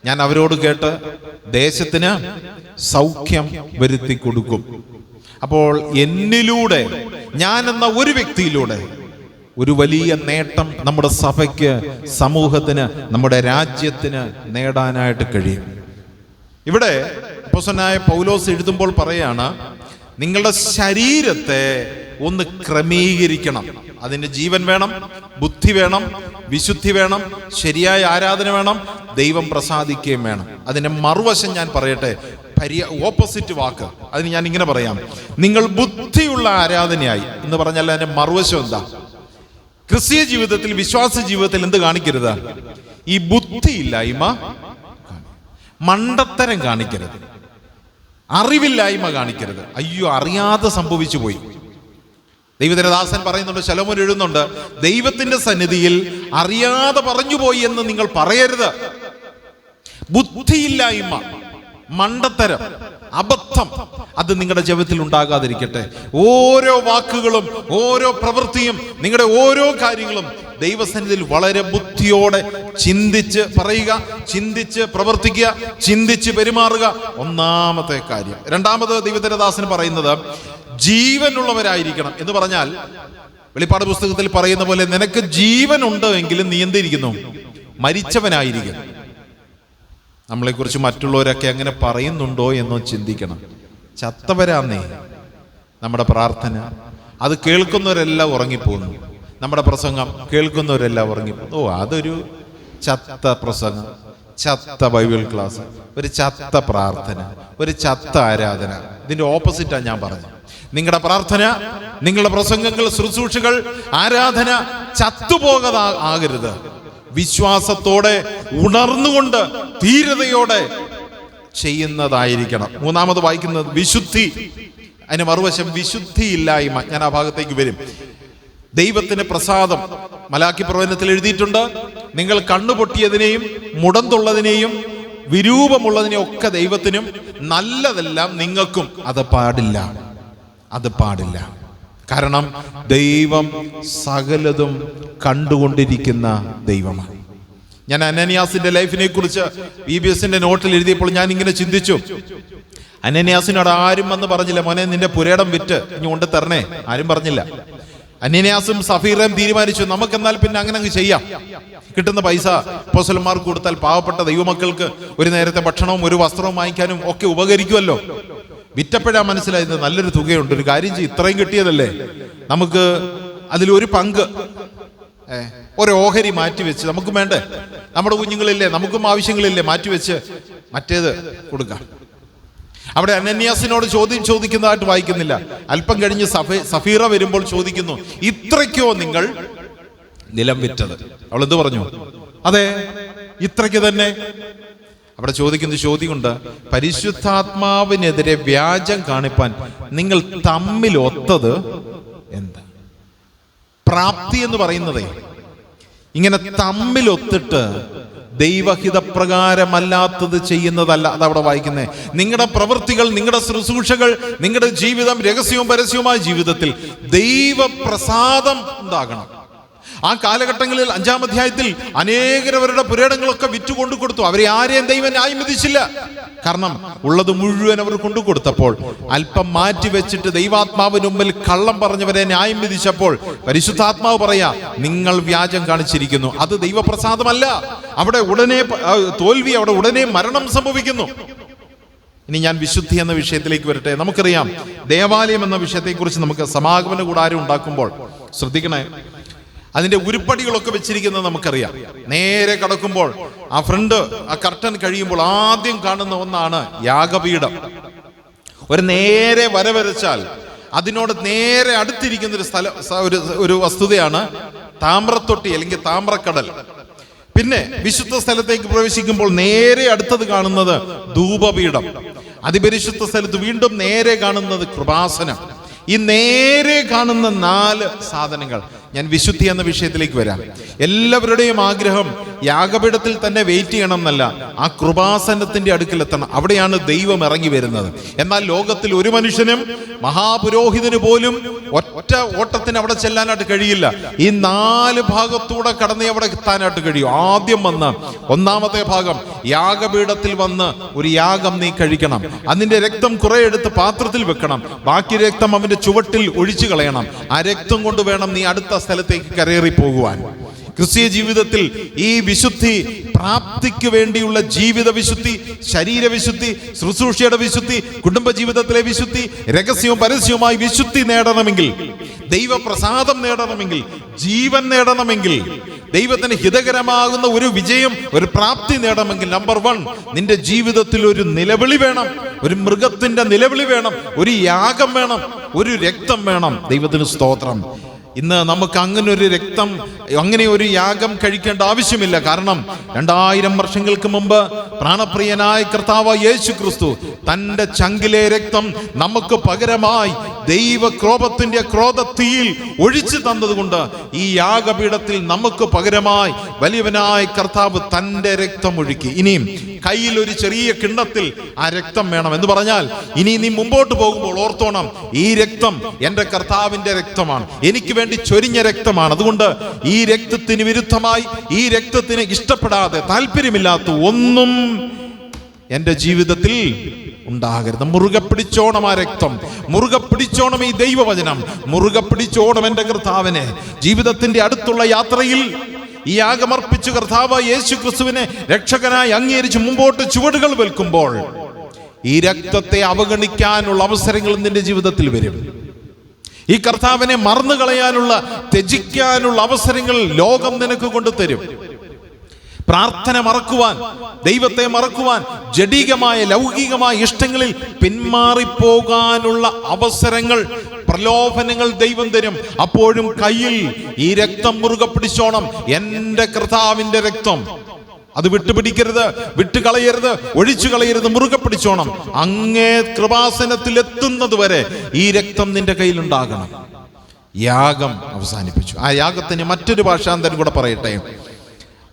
ഞാൻ അവരോട് കേട്ട് ദേശത്തിന് സൗഖ്യം വരുത്തി കൊടുക്കും. അപ്പോൾ എന്നിലൂടെ, ഞാൻ എന്ന ഒരു വ്യക്തിയിലൂടെ ഒരു വലിയ നേട്ടം നമ്മുടെ സഭയ്ക്ക്, സമൂഹത്തിന്, നമ്മുടെ രാജ്യത്തിന് നേടാനായിട്ട് കഴിയും. ഇവിടെ അപ്പോസ്തലനായ പൗലോസ് എഴുതുമ്പോൾ പറയാണ്, നിങ്ങളുടെ ശരീരത്തെ ഒന്ന് ക്രമീകരിക്കണം. അതിന് ജീവൻ വേണം, ബുദ്ധി വേണം, വിശുദ്ധി വേണം, ശരിയായ ആരാധന വേണം, ദൈവം പ്രസാദിക്കുകയും വേണം. അതിന്റെ മറുവശം ഞാൻ പറയട്ടെ, ഓപ്പോസിറ്റ് വാക്ക്. അതിന് ഞാൻ ഇങ്ങനെ പറയാം, നിങ്ങൾ ബുദ്ധിയുള്ള ആരാധനയായി എന്ന് പറഞ്ഞാൽ അതിന്റെ മറുവശം എന്താ? ക്രിസ്തീയ ജീവിതത്തിൽ, വിശ്വാസ ജീവിതത്തിൽ എന്ത് കാണിക്കരുത്? ഈ ബുദ്ധിയില്ലായ്മ, മണ്ടത്തരം കാണിക്കരുത്, അറിവില്ലായ്മ കാണിക്കരുത്. അയ്യോ, അറിയാതെ സംഭവിച്ചു പോയി. ദൈവദാസൻ പറയുന്നുണ്ട്, ശലോമോൻ എഴുതുന്നുണ്ട്, ദൈവത്തിന്റെ സന്നിധിയിൽ അറിയാതെ പറഞ്ഞുപോയി എന്ന് നിങ്ങൾ പറയരുത്. ബുദ്ധിയില്ലായ്മ, മണ്ടത്തരം, അബദ്ധം അത് നിങ്ങളുടെ ജീവിതത്തിൽ ഉണ്ടാകാതിരിക്കട്ടെ. ഓരോ വാക്കുകളും, ഓരോ പ്രവൃത്തിയും, നിങ്ങളുടെ ഓരോ കാര്യങ്ങളും ദൈവസന്നിധിയിൽ വളരെ ബുദ്ധിയോടെ ചിന്തിച്ച് പറയുക, ചിന്തിച്ച് പ്രവർത്തിക്കുക, ചിന്തിച്ച് പെരുമാറുക. ഒന്നാമത്തെ കാര്യം. രണ്ടാമത് ദൈവദാസൻ പറയുന്നത് ജീവനുള്ളവരായിരിക്കണം എന്ന് പറഞ്ഞാൽ, വെളിപ്പാട് പുസ്തകത്തിൽ പറയുന്ന പോലെ, നിനക്ക് ജീവനുണ്ട് എങ്കിലും നീ എന്തിരിക്കുന്നു? മരിച്ചവനായിരിക്കും. നമ്മളെക്കുറിച്ച് മറ്റുള്ളവരൊക്കെ അങ്ങനെ പറയുന്നുണ്ടോ എന്നോ ചിന്തിക്കണം. ചത്തവരാന്നേ നമ്മുടെ പ്രാർത്ഥന. അത് കേൾക്കുന്നവരെല്ലാം ഉറങ്ങിപ്പോകുന്നു. നമ്മുടെ പ്രസംഗം കേൾക്കുന്നവരെല്ലാം ഉറങ്ങിപ്പോകുന്നു. ഓ, അതൊരു ചത്ത പ്രസംഗം, ചത്ത ബൈബിൾ ക്ലാസ്, ഒരു ചത്ത പ്രാർത്ഥന, ഒരു ചത്ത ആരാധന. ഇതിന്റെ ഓപ്പോസിറ്റാണ് ഞാൻ പറഞ്ഞത്. നിങ്ങളുടെ പ്രാർത്ഥന, നിങ്ങളുടെ പ്രസംഗങ്ങൾ, ശുശ്രൂഷകൾ, ആരാധന ചത്തുപോകാതാകരുത്. വിശ്വാസത്തോടെ, ഉണർന്നുകൊണ്ട്, ധീരതയോടെ ചെയ്യുന്നതായിരിക്കണം. മൂന്നാമത് വായിക്കുന്നത് വിശുദ്ധി. അതിന് മറുവശം വിശുദ്ധിയില്ലായ്മ. ഞാൻ ആ ഭാഗത്തേക്ക് വരും. ദൈവത്തിന് പ്രസാദം, മലാക്കി പ്രവചനത്തിൽ എഴുതിയിട്ടുണ്ട്, നിങ്ങൾ കണ്ണുപൊട്ടിയതിനെയും മുടന്തുള്ളതിനെയും വിരൂപമുള്ളതിനെയും ഒക്കെ ദൈവത്തിനും, നല്ലതെല്ലാം നിങ്ങൾക്കും അത് പാടില്ല. അത് പാടില്ല. കാരണം ദൈവം സകലതും കണ്ടുകൊണ്ടിരിക്കുന്ന ദൈവമാണ്. ഞാൻ അനന്യാസിന്റെ ലൈഫിനെ കുറിച്ച് VBSന്റെ നോട്ടിൽ എഴുതിയപ്പോൾ ഞാൻ ഇങ്ങനെ ചിന്തിച്ചു. അനന്യാസിനോട് ആരും വന്ന് പറഞ്ഞില്ല, മോനെ നിന്റെ പുരേടം വിറ്റ് ഇനി കൊണ്ട് തരണേ, ആരും പറഞ്ഞില്ല. അനന്യാസും സഫീറയും തീരുമാനിച്ചു, നമുക്കെന്നാൽ പിന്നെ അങ്ങനെ അങ്ങ് ചെയ്യാം. കിട്ടുന്ന പൈസ അപ്പോസ്തലന്മാർക്ക് കൊടുത്താൽ പാവപ്പെട്ട ദൈവമക്കൾക്ക് ഒരു നേരത്തെ ഭക്ഷണവും ഒരു വസ്ത്രവും വാങ്ങിക്കാനും ഒക്കെ ഉപകരിക്കുമല്ലോ. വിറ്റപ്പോഴാ മനസ്സിലായത് നല്ലൊരു തുകയുണ്ട്. ഒരു കാര്യം ചെയ്യും, ഇത്രയും കിട്ടിയതല്ലേ, നമുക്ക് അതിലൊരു പങ്ക്, ഒരു ഓഹരി മാറ്റിവെച്ച്, നമുക്ക് വേണ്ടേ, നമ്മുടെ കുഞ്ഞുങ്ങളില്ലേ, നമുക്കും ആവശ്യങ്ങളില്ലേ, മാറ്റിവെച്ച് മറ്റേത് കൊടുക്കാം. അവിടെ അനന്യാസിനോട് ചോദ്യം ചോദിക്കുന്നതായിട്ട് വായിക്കുന്നില്ല. അല്പം കഴിഞ്ഞ് സഫീറ വരുമ്പോൾ ചോദിക്കുന്നു, ഇത്രയ്ക്കോ നിങ്ങൾ നിലം വിറ്റത്? അവൾ എന്ത് പറഞ്ഞു? അതെ, ഇത്രയ്ക്ക് തന്നെ. അവിടെ ചോദിക്കുന്ന ചോദ്യമുണ്ട്, പരിശുദ്ധാത്മാവിനെതിരെ വ്യാജം കാണിപ്പാൻ നിങ്ങൾ തമ്മിൽ ഒത്തത് എന്താ? പ്രാപ്തി എന്ന് പറയുന്നതേ ഇങ്ങനെ തമ്മിൽ ഒത്തിട്ട് ദൈവഹിതപ്രകാരമല്ലാത്തത് ചെയ്യുന്നതല്ല. അതവിടെ വായിക്കുന്നേ. നിങ്ങളുടെ പ്രവൃത്തികൾ, നിങ്ങളുടെ ശുശ്രൂഷകൾ, നിങ്ങളുടെ ജീവിതം, രഹസ്യവും പരസ്യവുമായ ജീവിതത്തിൽ ദൈവപ്രസാദം ഉണ്ടാകണം. ആ കാലഘട്ടങ്ങളിൽ 5-ാം അധ്യായത്തിൽ അനേകരവരുടെ പുരേടങ്ങളൊക്കെ വിറ്റുകൊണ്ടു കൊടുത്തു. അവരെ ആരെയും ദൈവം ന്യായം വിധിച്ചില്ല. കാരണം ഉള്ളത് മുഴുവൻ അവർ കൊണ്ടുകൊടുത്തപ്പോൾ അല്പം മാറ്റി വെച്ചിട്ട് ദൈവാത്മാവിന് മുമ്പിൽ കള്ളം പറഞ്ഞവരെ ന്യായം വിധിച്ചപ്പോൾ പരിശുദ്ധാത്മാവ് പറയാ, നിങ്ങൾ വ്യാജം കാണിച്ചിരിക്കുന്നു. അത് ദൈവപ്രസാദമല്ല. അവിടെ ഉടനെ തോൽവി, അവിടെ ഉടനെ മരണം സംഭവിക്കുന്നു. ഇനി ഞാൻ വിശുദ്ധി എന്ന വിഷയത്തിലേക്ക് വരട്ടെ. നമുക്കറിയാം, ദേവാലയം എന്ന വിഷയത്തെക്കുറിച്ച് നമുക്ക് സമാഗമന കൂടാരം ഉണ്ടാക്കുമ്പോൾ ശ്രദ്ധിക്കണേ, അതിന്റെ ഉരുപ്പടികളൊക്കെ വെച്ചിരിക്കുന്നത് നമുക്കറിയാം. നേരെ കടക്കുമ്പോൾ ആ കർട്ടൻ കഴിയുമ്പോൾ ആദ്യം കാണുന്ന ഒന്നാണ് യാഗപീഠം. ഒരു നേരെ വരവരച്ചാൽ അതിനോട് നേരെ അടുത്തിരിക്കുന്ന ഒരു സ്ഥലം, ഒരു വസ്തുതയാണ് താമ്രത്തൊട്ടി അല്ലെങ്കിൽ താമ്രക്കടൽ. പിന്നെ വിശുദ്ധ സ്ഥലത്തേക്ക് പ്രവേശിക്കുമ്പോൾ നേരെ അടുത്തത് കാണുന്നത് ധൂപപീഠം. അതിപരിശുദ്ധ സ്ഥലത്ത് വീണ്ടും നേരെ കാണുന്നത് കൃപാസനം. ഈ നേരെ കാണുന്ന 4 സാധനങ്ങൾ. ഞാൻ വിശുദ്ധി എന്ന വിഷയത്തിലേക്ക് വരാം. എല്ലാവരുടെയും ആഗ്രഹം യാഗപീഠത്തിൽ തന്നെ വെയിറ്റ് ചെയ്യണം എന്നല്ല, ആ കൃപാസനത്തിന്റെ അടുക്കലെത്തണം. അവിടെയാണ് ദൈവം ഇറങ്ങി വരുന്നത്. എന്നാൽ ലോകത്തിൽ ഒരു മനുഷ്യനും മഹാപുരോഹിതന് പോലും ഒറ്റ ഓട്ടത്തിന് അവിടെ ചെല്ലാനായിട്ട് കഴിയില്ല. ഈ 4 ഭാഗത്തൂടെ കടന്നേ അവിടെ എത്താനായിട്ട് കഴിയും. ആദ്യം വന്ന് 1-ാമത്തെ ഭാഗം യാഗപീഠത്തിൽ വന്ന് ഒരു യാഗം നീ കഴിക്കണം. അതിന്റെ രക്തം കുറെ എടുത്ത് പാത്രത്തിൽ വെക്കണം. ബാക്കി രക്തം അവന്റെ ചുവട്ടിൽ ഒഴിച്ചു കളയണം. ആ രക്തം കൊണ്ട് വേണം നീ അടുത്ത സ്ഥലത്തേക്ക് കരേറി പോകുവാൻ. ക്രിസ്തീയ ജീവിതത്തിൽ ഈ വിശുദ്ധി, പ്രാപ്തിക്ക് വേണ്ടിയുള്ള ജീവിത വിശുദ്ധി, ശരീരവിശുദ്ധി, ശുശ്രൂഷയുടെ വിശുദ്ധി, കുടുംബജീവിതത്തിലെ വിശുദ്ധി, രഹസ്യവും പരസ്യവുമായി വിശുദ്ധി നേടണമെങ്കിൽ, ദൈവപ്രസാദം നേടണമെങ്കിൽ, ജീവൻ നേടണമെങ്കിൽ, ദൈവത്തിന് ഹിതകരമാകുന്ന ഒരു വിജയം, ഒരു പ്രാപ്തി നേടണമെങ്കിൽ നമ്പർ 1 നിന്റെ ജീവിതത്തിൽ ഒരു നിലവിളി വേണം. ഒരു മൃഗത്തിന്റെ നിലവിളി വേണം. ഒരു യാഗം വേണം. ഒരു രക്തം വേണം. ദൈവത്തിന് സ്തോത്രം. ഇന്ന് നമുക്ക് അങ്ങനെ ഒരു യാഗം കഴിക്കേണ്ട ആവശ്യമില്ല. കാരണം 2000 വർഷങ്ങൾക്ക് മുമ്പ് പ്രാണപ്രിയനായ കർത്താവ് യേശു ക്രിസ്തു തന്റെ ചങ്കിലെ രക്തം നമുക്ക് പകരമായി ദൈവക്രോധത്തിന്റെ ക്രോധത്തീയിൽ ഒഴിച്ചു തന്നതുകൊണ്ട് ഈ യാഗപീഠത്തിൽ നമുക്ക് പകരമായി വലിയവനായ കർത്താവ് തന്റെ രക്തം ഒഴുക്കി. ഇനിയും കയ്യിൽ ഒരു ചെറിയ കിണ്ണത്തിൽ ആ രക്തം വേണം എന്ന് പറഞ്ഞാൽ, ഇനി നീ മുമ്പോട്ട് പോകുമ്പോൾ ഓർത്തോണം, ഈ രക്തം എന്റെ കർത്താവിന്റെ രക്തമാണ്, എനിക്ക് വേണ്ടി ചൊരിഞ്ഞ രക്തമാണ്. അതുകൊണ്ട് ഈ രക്തത്തിന് വിരുദ്ധമായി, ഈ രക്തത്തിന് ഇഷ്ടപ്പെടാതെ താല്പര്യമില്ലാത്ത ഒന്നും എന്റെ ജീവിതത്തിൽ ഉണ്ടാകരുത്. മുറുകെ പിടിച്ചോണം ആ രക്തം, മുറുകെ പിടിച്ചോണം ഈ ദൈവവചനം, മുറുകെ പിടിച്ചോണം എന്റെ കർത്താവിനെ. ജീവിതത്തിന്റെ അടുത്തുള്ള യാത്രയിൽ ഈ യാഗമർപ്പിച്ചു കർത്താവ് യേശു ക്രിസ്തുവിനെ രക്ഷകനായി അംഗീകരിച്ച് മുമ്പോട്ട് ചുവടുകൾ വെൽക്കുമ്പോൾ ഈ രക്തത്തെ അവഗണിക്കാനുള്ള അവസരങ്ങൾ നിന്റെ ജീവിതത്തിൽ വരും. ഈ കർത്താവിനെ മറന്നു കളയാനുള്ള, ത്യജിക്കാനുള്ള അവസരങ്ങൾ ലോകം നിനക്ക് കൊണ്ടുതരും. പ്രാർത്ഥന മറക്കുവാൻ, ദൈവത്തെ മറക്കുവാൻ, ജഡികമായ ലൗകികമായ ഇഷ്ടങ്ങളിൽ പിന്മാറിപ്പോകാനുള്ള അവസരങ്ങൾ, പ്രലോഭനങ്ങൾ ദൈവം തരും. അപ്പോഴും കയ്യിൽ ഈ രക്തം മുറുകെ പിടിച്ചോണം. എന്റെ കർത്താവിന്റെ രക്തം, അത് വിട്ടുപിടിക്കരുത്, വിട്ടുകളയരുത്, ഒഴിച്ചു കളയരുത്, മുറുകെ പിടിച്ചോണം. അങ്ങേ കൃപാസനത്തിൽ എത്തുന്നത് വരെ ഈ രക്തം നിന്റെ കയ്യിലുണ്ടാകണം. യാഗം അവസാനിപ്പിച്ചു. ആ യാഗത്തിന് മറ്റൊരു ഭാഷാന്തരം കൂടെ പറയട്ടെ.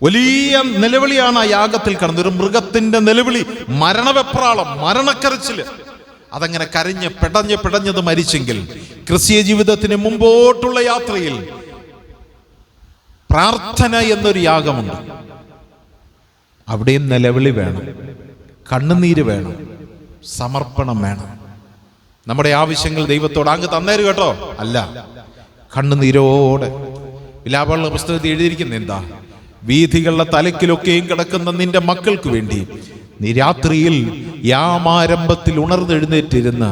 വലിയ നിലവിളിയാണ് ആ യാഗത്തിൽ കടന്നത്. ഒരു മൃഗത്തിന്റെ നിലവിളി, മരണവെപ്രാളം, മരണക്കരച്ചില്. അതങ്ങനെ കരഞ്ഞ് പിടഞ്ഞത് മരിച്ചെങ്കിൽ ക്രിസ്തീയ ജീവിതത്തിന് മുമ്പോട്ടുള്ള യാത്രയിൽ പ്രാർത്ഥന എന്നൊരു യാഗമുണ്ട്. അവിടെയും നിലവിളി വേണം, കണ്ണുനീര് വേണം, സമർപ്പണം വേണം. നമ്മുടെ ആവശ്യങ്ങൾ ദൈവത്തോട് അങ്ങ് തന്നേര് കേട്ടോ, അല്ല, കണ്ണുനീരോടെ. വിലാപങ്ങളുടെ പുസ്തകത്തിൽ എഴുതിയിരിക്കുന്ന എന്താ? വീഥികളുടെ തലക്കിലൊക്കെയും കിടക്കുന്ന നിന്റെ മക്കൾക്ക് വേണ്ടി നീ രാത്രിയിൽ യാമാരംഭത്തിൽ ഉണർന്നെഴുന്നേറ്റിരുന്ന്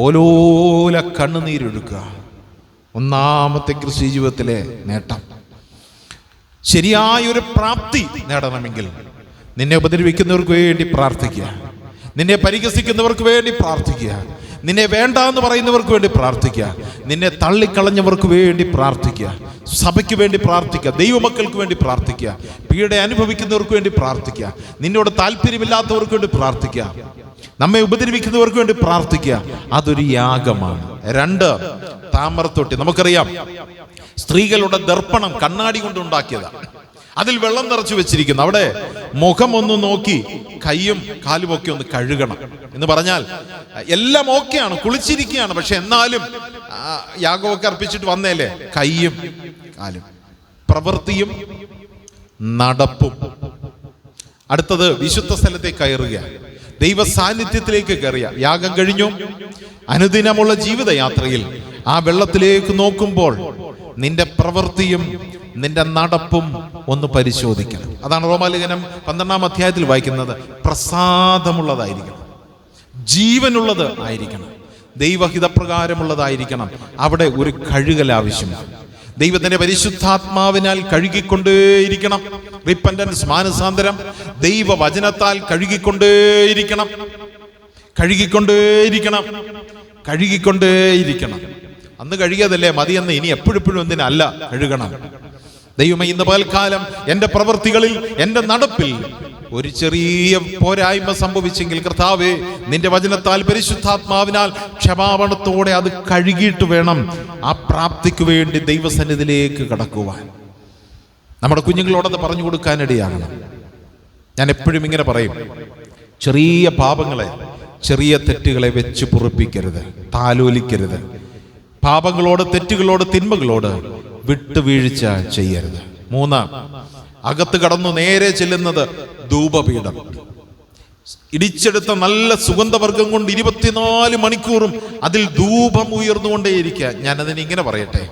ഓലോല കണ്ണുനീരൊഴുക്കുക. ഒന്നാമത്തെ ക്രിസ്ത്യ ജീവിതത്തിലെ നേട്ടം. ശരിയായൊരു പ്രാപ്തി നേടണമെങ്കിൽ നിന്നെ ഉപദ്രവിക്കുന്നവർക്ക് വേണ്ടി പ്രാർത്ഥിക്കുക, നിന്നെ പരിഹസിക്കുന്നവർക്ക് വേണ്ടി പ്രാർത്ഥിക്കുക, നിന്നെ വേണ്ട എന്ന് പറയുന്നവർക്ക് വേണ്ടി പ്രാർത്ഥിക്കുക, നിന്നെ തള്ളിക്കളഞ്ഞവർക്ക് വേണ്ടി പ്രാർത്ഥിക്കുക, സഭയ്ക്ക് വേണ്ടി പ്രാർത്ഥിക്കുക, ദൈവമക്കൾക്ക് വേണ്ടി പ്രാർത്ഥിക്കുക, പീഡ അനുഭവിക്കുന്നവർക്ക് വേണ്ടി പ്രാർത്ഥിക്കുക, നിന്നോട് താല്പര്യമില്ലാത്തവർക്ക് വേണ്ടി പ്രാർത്ഥിക്കുക, നമ്മെ ഉപദ്രവിക്കുന്നവർക്ക് വേണ്ടി പ്രാർത്ഥിക്കുക. അതൊരു യാഗമാണ്. 2, താമരത്തൊട്ടി. നമുക്കറിയാം, സ്ത്രീകളുടെ ദർപ്പണം കണ്ണാടി കൊണ്ട് ഉണ്ടാക്കിയതാണ്. അതിൽ വെള്ളം നിറച്ചു വെച്ചിരിക്കുന്നു. അവിടെ മുഖം ഒന്ന് നോക്കി കൈയും കാലും ഒക്കെ ഒന്ന് കഴുകണം എന്ന് പറഞ്ഞാൽ എല്ലാം ഓക്കെയാണ്, കുളിച്ചിരിക്കുകയാണ്. പക്ഷെ എന്നാലും യാഗമൊക്കെ അർപ്പിച്ചിട്ട് വന്നേലേ, കൈയും കാലും, പ്രവൃത്തിയും നടപ്പും. അടുത്തത് വിശുദ്ധ സ്ഥലത്തേക്ക് കയറുക, ദൈവ സാന്നിധ്യത്തിലേക്ക് കയറുക. യാഗം കഴിഞ്ഞു അനുദിനമുള്ള ജീവിതയാത്രയിൽ ആ വെള്ളത്തിലേക്ക് നോക്കുമ്പോൾ നിന്റെ പ്രവൃത്തിയും നിന്റെ നടപ്പും ഒന്ന് പരിശോധിക്കണം. അതാണ് റോമാലേഖനം 12-ാം അധ്യായത്തിൽ വായിക്കുന്നത്. പ്രസാദമുള്ളതായിരിക്കണം, ജീവനുള്ളത് ആയിരിക്കണം, ദൈവഹിതപ്രകാരമുള്ളതായിരിക്കണം. അവിടെ ഒരു കഴുകൽ ആവശ്യമാണ്. ദൈവത്തിന്റെ പരിശുദ്ധാത്മാവിനാൽ കഴുകിക്കൊണ്ടേയിരിക്കണം. റിപ്പന്റൻസ്, മാനസാന്തരം ദൈവവചനത്താൽ കഴുകിക്കൊണ്ടേയിരിക്കണം, കഴുകിക്കൊണ്ടേയിരിക്കണം, കഴുകിക്കൊണ്ടേയിരിക്കണം. അന്ന് കഴുകിയതല്ലേ മതിയെന്ന് ഇനി എപ്പോഴെപ്പോഴും എന്തിനല്ല കഴുകണം. ദൈവമേ, ഇന്ന് പകൽക്കാലം എൻ്റെ പ്രവൃത്തികളിൽ, എൻ്റെ നടപ്പിൽ ഒരു ചെറിയ പോരായ്മ സംഭവിച്ചെങ്കിൽ കർത്താവേ, നിന്റെ വചനത്താൽ പരിശുദ്ധാത്മാവിനാൽ ക്ഷമാപണത്തോടെ അത് കഴുകിയിട്ട് വേണം ആ പ്രാപ്തിക്ക് വേണ്ടി ദൈവസന്നിധിയിലേക്ക് കടക്കുവാൻ. നമ്മുടെ കുഞ്ഞുങ്ങളോടത് പറഞ്ഞു കൊടുക്കാനിടയാകണം. ഞാൻ എപ്പോഴും ഇങ്ങനെ പറയും, ചെറിയ പാപങ്ങളെ, ചെറിയ തെറ്റുകളെ വെച്ച് പൊറുപ്പിക്കരുത്, താലോലിക്കരുത്. പാപങ്ങളോട്, തെറ്റുകളോട്, തിന്മകളോട് വിട്ടുവീഴ്ച ചെയ്യരുത്. 3, അകത്ത് കടന്നു നേരെ ചെല്ലുന്നത് ധൂപപീഠം. ഇടിച്ചെടുത്ത നല്ല സുഗന്ധവർഗം കൊണ്ട് 24 മണിക്കൂറും അതിൽ ധൂപം ഉയർന്നുകൊണ്ടേയിരിക്കുക. ഞാനതിന് ഇങ്ങനെ പറയട്ടെ,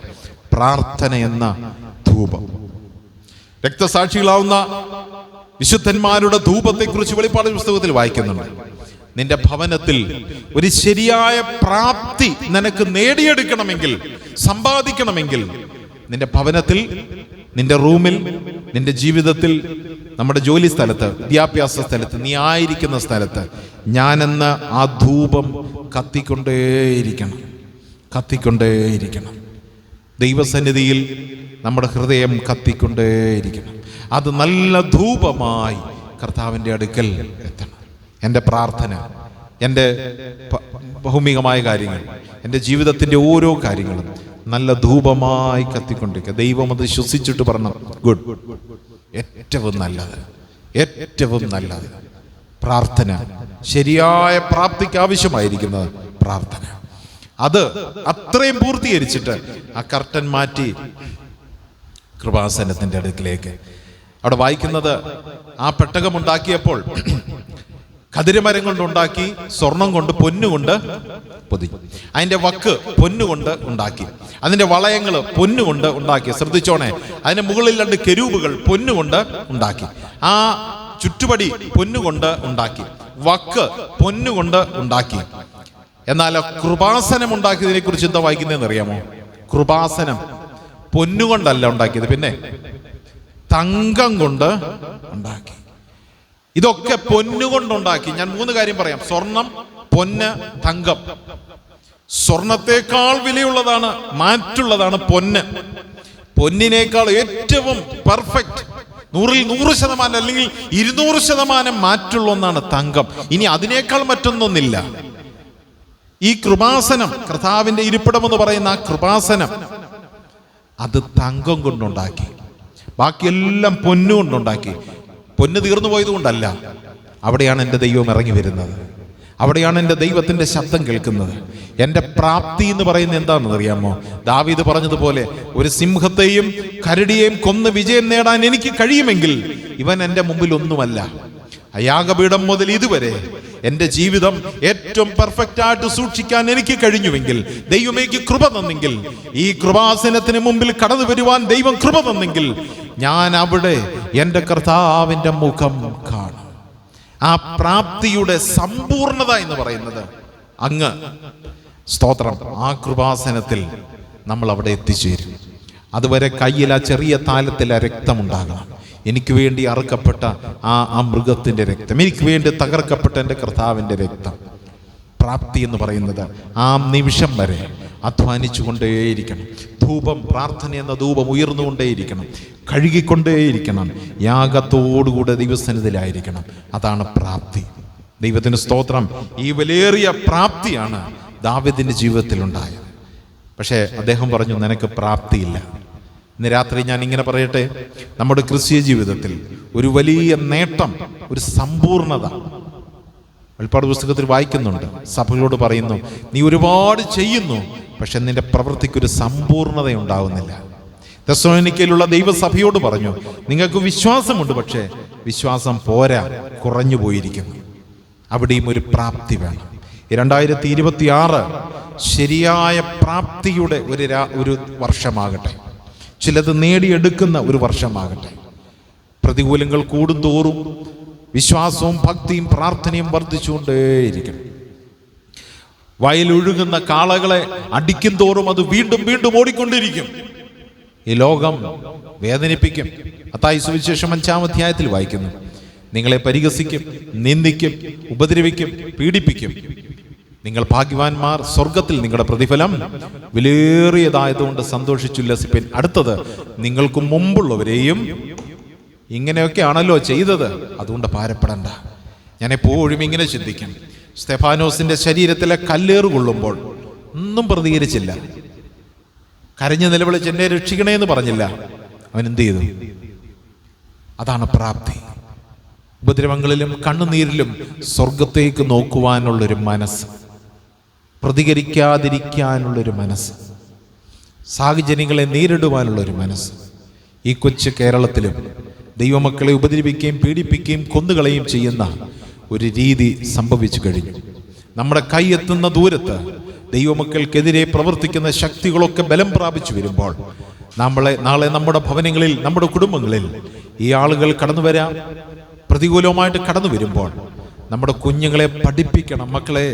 പ്രാർത്ഥന എന്ന ധൂപം. രക്തസാക്ഷികളാവുന്ന വിശുദ്ധന്മാരുടെ ധൂപത്തെക്കുറിച്ച് വെളിപ്പാട് പുസ്തകത്തിൽ വായിക്കുന്നുണ്ട്. നിന്റെ ഭവനത്തിൽ ഒരു ശരിയായ പ്രാപ്തി നിനക്ക് നേടിയെടുക്കണമെങ്കിൽ, സമ്പാദിക്കണമെങ്കിൽ, നിന്റെ ഭവനത്തിൽ, നിന്റെ റൂമിൽ, നിന്റെ ജീവിതത്തിൽ, നമ്മുടെ ജോലി സ്ഥലത്ത്, വിദ്യാഭ്യാസ സ്ഥലത്ത്, നീ ആയിരിക്കുന്ന സ്ഥലത്ത് ഞാനെന്ന ആ ധൂപം കത്തിക്കൊണ്ടേയിരിക്കണം, കത്തിക്കൊണ്ടേയിരിക്കണം. ദൈവസന്നിധിയിൽ നമ്മുടെ ഹൃദയം കത്തിക്കൊണ്ടേയിരിക്കണം. അത് നല്ല ധൂപമായി കർത്താവിൻ്റെ അടുക്കൽ എത്തണം. എൻ്റെ പ്രാർത്ഥന, എൻ്റെ ഭൗമികമായ കാര്യങ്ങൾ, എൻ്റെ ജീവിതത്തിൻ്റെ ഓരോ കാര്യങ്ങളും നല്ല ധൂപമായി കത്തിക്കൊണ്ടിരിക്കുക. ദൈവം അത് ശ്വസിച്ചിട്ട് പറഞ്ഞു, ഗുഡ്, ഏറ്റവും നല്ലത്, ഏറ്റവും നല്ലത് പ്രാർത്ഥന. ശരിയായ പ്രാപ്തിക്ക് ആവശ്യമായിരിക്കുന്നത് പ്രാർത്ഥന. അത് അത്രയും പൂർത്തീകരിച്ചിട്ട് ആ കർട്ടൻ മാറ്റി കൃപാസനത്തിൻ്റെ അടുക്കിലേക്ക്. അവിടെ വായിക്കുന്നത്, ആ പെട്ടകമുണ്ടാക്കിയപ്പോൾ ഖദിരമരം കൊണ്ടുണ്ടാക്കി, സ്വർണം കൊണ്ട്, പൊന്നുകൊണ്ട് പൊതിഞ്ഞു. അതിൻ്റെ വക്ക് പൊന്നുകൊണ്ട് ഉണ്ടാക്കി, അതിൻ്റെ വളയങ്ങൾ പൊന്നുകൊണ്ട് ഉണ്ടാക്കി. ശ്രദ്ധിച്ചോണേ, അതിൻ്റെ മുകളിൽ 2 കെരൂബുകൾ പൊന്നുകൊണ്ട് ഉണ്ടാക്കി, ആ ചുറ്റുപടി പൊന്നുകൊണ്ട് ഉണ്ടാക്കി, വക്ക് പൊന്നുകൊണ്ട് ഉണ്ടാക്കി. എന്നാൽ കൃപാസനം ഉണ്ടാക്കിയതിനെ കുറിച്ച് എന്താ വായിക്കുന്നതെന്ന് അറിയാമോ? കൃപാസനം പൊന്നുകൊണ്ടല്ല ഉണ്ടാക്കിയത്, പിന്നെ തങ്കം കൊണ്ട് ഉണ്ടാക്കി. ഇതൊക്കെ പൊന്നുകൊണ്ടുണ്ടാക്കി. ഞാൻ 3 കാര്യം പറയാം. സ്വർണം, പൊന്ന്, തങ്കം. സ്വർണത്തെക്കാൾ വിലയുള്ളതാണ്, മാറ്റുള്ളതാണ് പൊന്ന്. പൊന്നിനേക്കാൾ ഏറ്റവും പെർഫെക്റ്റ്, 100% അല്ലെങ്കിൽ 200% മാറ്റുള്ള ഒന്നാണ് തങ്കം. ഇനി അതിനേക്കാൾ മറ്റൊന്നൊന്നില്ല. ഈ കൃപാസനം, കർത്താവിൻ്റെ ഇരിപ്പിടമെന്ന് പറയുന്ന ആ കൃപാസനം, അത് തങ്കം കൊണ്ടുണ്ടാക്കി. ബാക്കിയെല്ലാം പൊന്നുകൊണ്ടുണ്ടാക്കി. പൊന്ന് തീർന്നു പോയത് കൊണ്ടല്ല, അവിടെയാണ് എൻ്റെ ദൈവം ഇറങ്ങി വരുന്നത്, അവിടെയാണ് എൻ്റെ ദൈവത്തിൻ്റെ ശബ്ദം കേൾക്കുന്നത്. എൻ്റെ പ്രാപ്തി എന്ന് പറയുന്നത് എന്താണെന്ന് അറിയാമോ? ദാവീദ് പറഞ്ഞതുപോലെ, ഒരു സിംഹത്തെയും കരടിയെയും കൊന്ന് വിജയം നേടാൻ എനിക്ക് കഴിയുമെങ്കിൽ ഇവൻ എൻ്റെ മുമ്പിൽ ഒന്നുമല്ല. യാഗപീഠം മുതൽ ഇതുവരെ എൻ്റെ ജീവിതം ഏറ്റവും പെർഫെക്റ്റ് ആയിട്ട് സൂക്ഷിക്കാൻ എനിക്ക് കഴിഞ്ഞുവെങ്കിൽ, ദൈവമേക്ക് കൃപ തന്നെങ്കിൽ, ഈ കൃപാസനത്തിന് മുമ്പിൽ കടന്നു വരുവാൻ ദൈവം കൃപ തന്നെങ്കിൽ, ഞാൻ അവിടെ എൻ്റെ കർത്താവിൻ്റെ മുഖം കാണും. ആ പ്രാപ്തിയുടെ സമ്പൂർണത എന്ന് പറയുന്നത് അങ്ങ് സ്തോത്രം, ആ കൃപാസനത്തിൽ നമ്മൾ അവിടെ എത്തിച്ചേരും. അതുവരെ കയ്യിൽ ആ ചെറിയ താലത്തിൽ ആ രക്തമുണ്ടാകണം. എനിക്ക് വേണ്ടി അറുക്കപ്പെട്ട ആ മൃഗത്തിൻ്റെ രക്തം, എനിക്ക് വേണ്ടി തകർക്കപ്പെട്ട എൻ്റെ കർത്താവിൻ്റെ രക്തം. പ്രാപ്തി എന്ന് പറയുന്നത് ആ നിമിഷം വരെ അധ്വാനിച്ചു കൊണ്ടേയിരിക്കണം. ധൂപം, പ്രാർത്ഥന എന്ന ധൂപം ഉയർന്നുകൊണ്ടേയിരിക്കണം, കഴുകിക്കൊണ്ടേയിരിക്കണം, യാഗത്തോടുകൂടെ ദൈവസന്നിധിയിലായിരിക്കണം. അതാണ് പ്രാപ്തി. ദൈവത്തിന് സ്തോത്രം. ഈ വിലയേറിയ പ്രാപ്തിയാണ് ദാവീദിന്റെ ജീവിതത്തിലുണ്ടായത്. പക്ഷേ അദ്ദേഹം പറഞ്ഞു, നിനക്ക് പ്രാപ്തിയില്ല. ഇന്ന് രാത്രി ഞാൻ ഇങ്ങനെ പറയട്ടെ, നമ്മുടെ ക്രിസ്തീയ ജീവിതത്തിൽ ഒരു വലിയ നേട്ടം, ഒരു സമ്പൂർണത വെളിപ്പാട് പുസ്തകത്തിൽ വായിക്കുന്നുണ്ട്. സഭകളോട് പറയുന്നു, നീ ഒരുപാട് ചെയ്യുന്നു, പക്ഷെ നിന്റെ പ്രവൃത്തിക്കൊരു സമ്പൂർണത ഉണ്ടാവുന്നില്ല. തെസ്സലോനിക്കയിലുള്ള ദൈവസഭയോട് പറഞ്ഞു, നിങ്ങൾക്ക് വിശ്വാസമുണ്ട്, പക്ഷേ വിശ്വാസം പോരാ, കുറഞ്ഞു പോയിരിക്കുന്നു. അവിടെയും ഒരു പ്രാപ്തി വേണം. 2026 ശരിയായ പ്രാപ്തിയുടെ ഒരു വർഷമാകട്ടെ. ചിലത് നേടിയെടുക്കുന്ന ഒരു വർഷമാകട്ടെ. പ്രതികൂലങ്ങൾ കൂടുന്തോറും വിശ്വാസവും ഭക്തിയും പ്രാർത്ഥനയും വർദ്ധിച്ചുകൊണ്ടേയിരിക്കണം. വയലൊഴുകുന്ന കാളകളെ അടിക്കും തോറും അത് വീണ്ടും വീണ്ടും ഓടിക്കൊണ്ടിരിക്കും. ഈ ലോകം വേദനിപ്പിക്കും. മത്തായി സുവിശേഷം 5-ാം അധ്യായത്തിൽ വായിക്കുന്നു, നിങ്ങളെ പരിഹസിക്കും, നിന്ദിക്കും, ഉപദ്രവിക്കും, പീഡിപ്പിക്കും. നിങ്ങൾ ഭാഗ്യവാന്മാർ, സ്വർഗത്തിൽ നിങ്ങളുടെ പ്രതിഫലം വിലയേറിയതായതുകൊണ്ട് സന്തോഷിച്ചുല്ലസിപ്പിൻ. അടുത്തത്, നിങ്ങൾക്ക് മുമ്പുള്ളവരെയും ഇങ്ങനെയൊക്കെയാണല്ലോ ചെയ്തത്, അതുകൊണ്ട് ഭാരപ്പെടണ്ട. ഞാൻ എപ്പോഴും ഇങ്ങനെ ചിന്തിക്കും, സ്തെഫാനോസിന്റെ ശരീരത്തിലെ കല്ലേറ് കൊള്ളുമ്പോൾ ഒന്നും പ്രതികരിച്ചില്ല, കരഞ്ഞു നിലവിളിച്ച് എന്നെ രക്ഷിക്കണേ എന്ന് പറഞ്ഞില്ല. അവൻ എന്ത് ചെയ്തു? അതാണ് പ്രാപ്തി. ഉപദ്രവങ്ങളിലും കണ്ണുനീരിലും സ്വർഗത്തേക്ക് നോക്കുവാനുള്ളൊരു മനസ്സ്, പ്രതികരിക്കാതിരിക്കാനുള്ളൊരു മനസ്സ്, സാഹചര്യങ്ങളെ നേരിടുവാനുള്ളൊരു മനസ്സ്. ഈ കൊച്ചു കേരളത്തിലും ദൈവമക്കളെ ഉപദ്രവിക്കുകയും പീഡിപ്പിക്കുകയും കൊന്നുകളയും ചെയ്യുന്ന ഒരു രീതി സംഭവിച്ചു കഴിഞ്ഞു. നമ്മുടെ കൈ എത്തുന്ന ദൂരത്ത് ദൈവമക്കൾക്കെതിരെ പ്രവർത്തിക്കുന്ന ശക്തികളൊക്കെ ബലം പ്രാപിച്ചു വരുമ്പോൾ, നാളെ നമ്മുടെ ഭവനങ്ങളിൽ, നമ്മുടെ കുടുംബങ്ങളിൽ ഈ ആളുകൾ കടന്നു വരാം. പ്രതികൂലമായിട്ട് കടന്നു വരുമ്പോൾ നമ്മുടെ കുഞ്ഞുങ്ങളെ പഠിപ്പിക്കണം. മക്കളെ,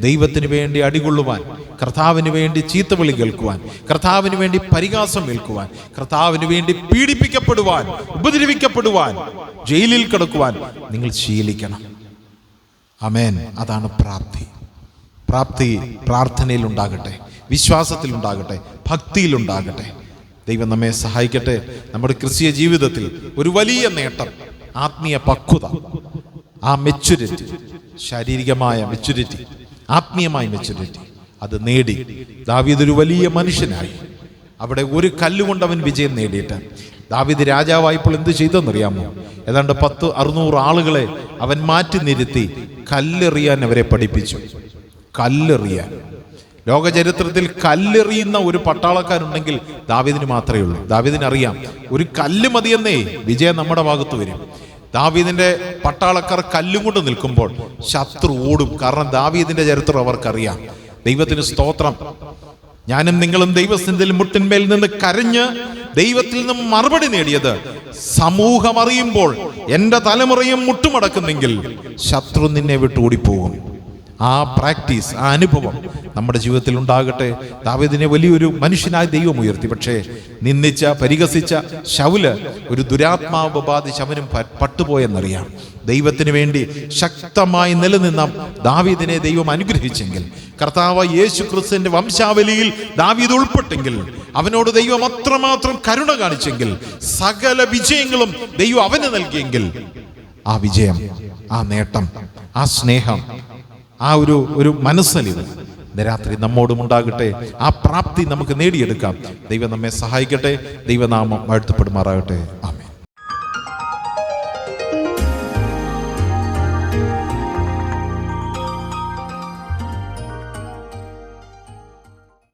ദൈവത്തിന് വേണ്ടി അടികൊള്ളുവാൻ, കർത്താവിന് വേണ്ടി ചീത്തവിളി കേൾക്കുവാൻ, കർത്താവിന് വേണ്ടി പരിഹാസം കേൾക്കുവാൻ, കർത്താവിന് വേണ്ടി പീഡിപ്പിക്കപ്പെടുവാൻ, ഉപദ്രവിക്കപ്പെടുവാൻ, ജയിലിൽ കിടക്കുവാൻ നിങ്ങൾ ശീലിക്കണം. ആമേൻ. അതാണ് പ്രാപ്തി. പ്രാപ്തി പ്രാർത്ഥനയിലുണ്ടാകട്ടെ, വിശ്വാസത്തിലുണ്ടാകട്ടെ, ഭക്തിയിലുണ്ടാകട്ടെ. ദൈവം നമ്മെ സഹായിക്കട്ടെ. നമ്മുടെ ക്രിസ്തീയ ജീവിതത്തിൽ ഒരു വലിയ നേട്ടം, ആത്മീയ പക്വത, ആ മെച്യൂരിറ്റി, ശാരീരികമായ മെച്യൂരിറ്റി, ആത്മീയമായ മെച്യൂരിറ്റി, അത് നേടി ദാവീദ് ഒരു വലിയ മനുഷ്യനായി. അവിടെ ഒരു കല്ലുകൊണ്ട് അവൻ വിജയം നേടിയിട്ട്, ദാവീദ് രാജാവായപ്പോൾ എന്ത് ചെയ്തെന്നറിയാമോ? ഏതാണ്ട് 600 ആളുകളെ അവൻ മാറ്റി നിർത്തി കല്ലെറിയാൻ അവരെ പഠിപ്പിച്ചു. കല്ലെറിയാൻ. ലോകചരിത്രത്തിൽ കല്ലെറിയുന്ന ഒരു പട്ടാളക്കാരുണ്ടെങ്കിൽ ദാവീദിന് മാത്രമേ ഉള്ളൂ. ദാവീദിനറിയാം, ഒരു കല്ല് മതിയെന്നേ വിജയം നമ്മുടെ ഭാഗത്ത് വരും. ദാവീദിന്റെ പട്ടാളക്കാർ കല്ലും കൊണ്ട് നിൽക്കുമ്പോൾ ശത്രു ഓടും. കാരണം ദാവീദിന്റെ ചരിത്രം അവർക്കറിയാം. ദൈവത്തിന് സ്തോത്രം. ഞാനും നിങ്ങളും ദൈവസന്നിധിയിൽ മുട്ടിന്മേൽ നിന്ന് കരഞ്ഞ് ദൈവത്തിൽ നിന്നും മറുപടി നേടിയത് സമൂഹം അറിയുമ്പോൾ എൻ്റെ തലമുറയും മുട്ടുമടക്കുന്നെങ്കിൽ ശത്രു നിന്നെ വിട്ട് ഓടിപ്പോകും. ആ പ്രാക്ടീസ്, ആ അനുഭവം നമ്മുടെ ജീവിതത്തിൽ ഉണ്ടാകട്ടെ. ദാവീദിനെ വലിയൊരു മനുഷ്യനായി ദൈവം ഉയർത്തി. പക്ഷേ നിന്ദിച്ച, പരിഹസിച്ച ശൗല് ഒരു ദുരാത്മാവ് ബാധിച്ച് അവനും പട്ടുപോയെന്നറിയാം. ദൈവത്തിന് വേണ്ടി ശക്തമായി നിലനിന്ന ദാവീദിനെ ദൈവം അനുഗ്രഹിച്ചെങ്കിൽ, കർത്താവ് യേശു ക്രിസ്തുവിന്റെ വംശാവലിയിൽ ദാവീദ് ഉൾപ്പെട്ടെങ്കിൽ, അവനോട് ദൈവം അത്രമാത്രം കരുണ കാണിച്ചെങ്കിൽ, സകല വിജയങ്ങളും ദൈവം അവന് നൽകിയെങ്കിൽ, ആ വിജയം, ആ നേട്ടം, ആ സ്നേഹം, ആ ഒരു മനസ്സലിവ് രാത്രി നമ്മോടും ഉണ്ടാകട്ടെ. ആ പ്രാപ്തി നമുക്ക് നേടിയെടുക്കാം. ദൈവം നമ്മെ സഹായിക്കട്ടെ. ദൈവനാമം വാഴ്ത്തപ്പെടുമാറാകട്ടെ.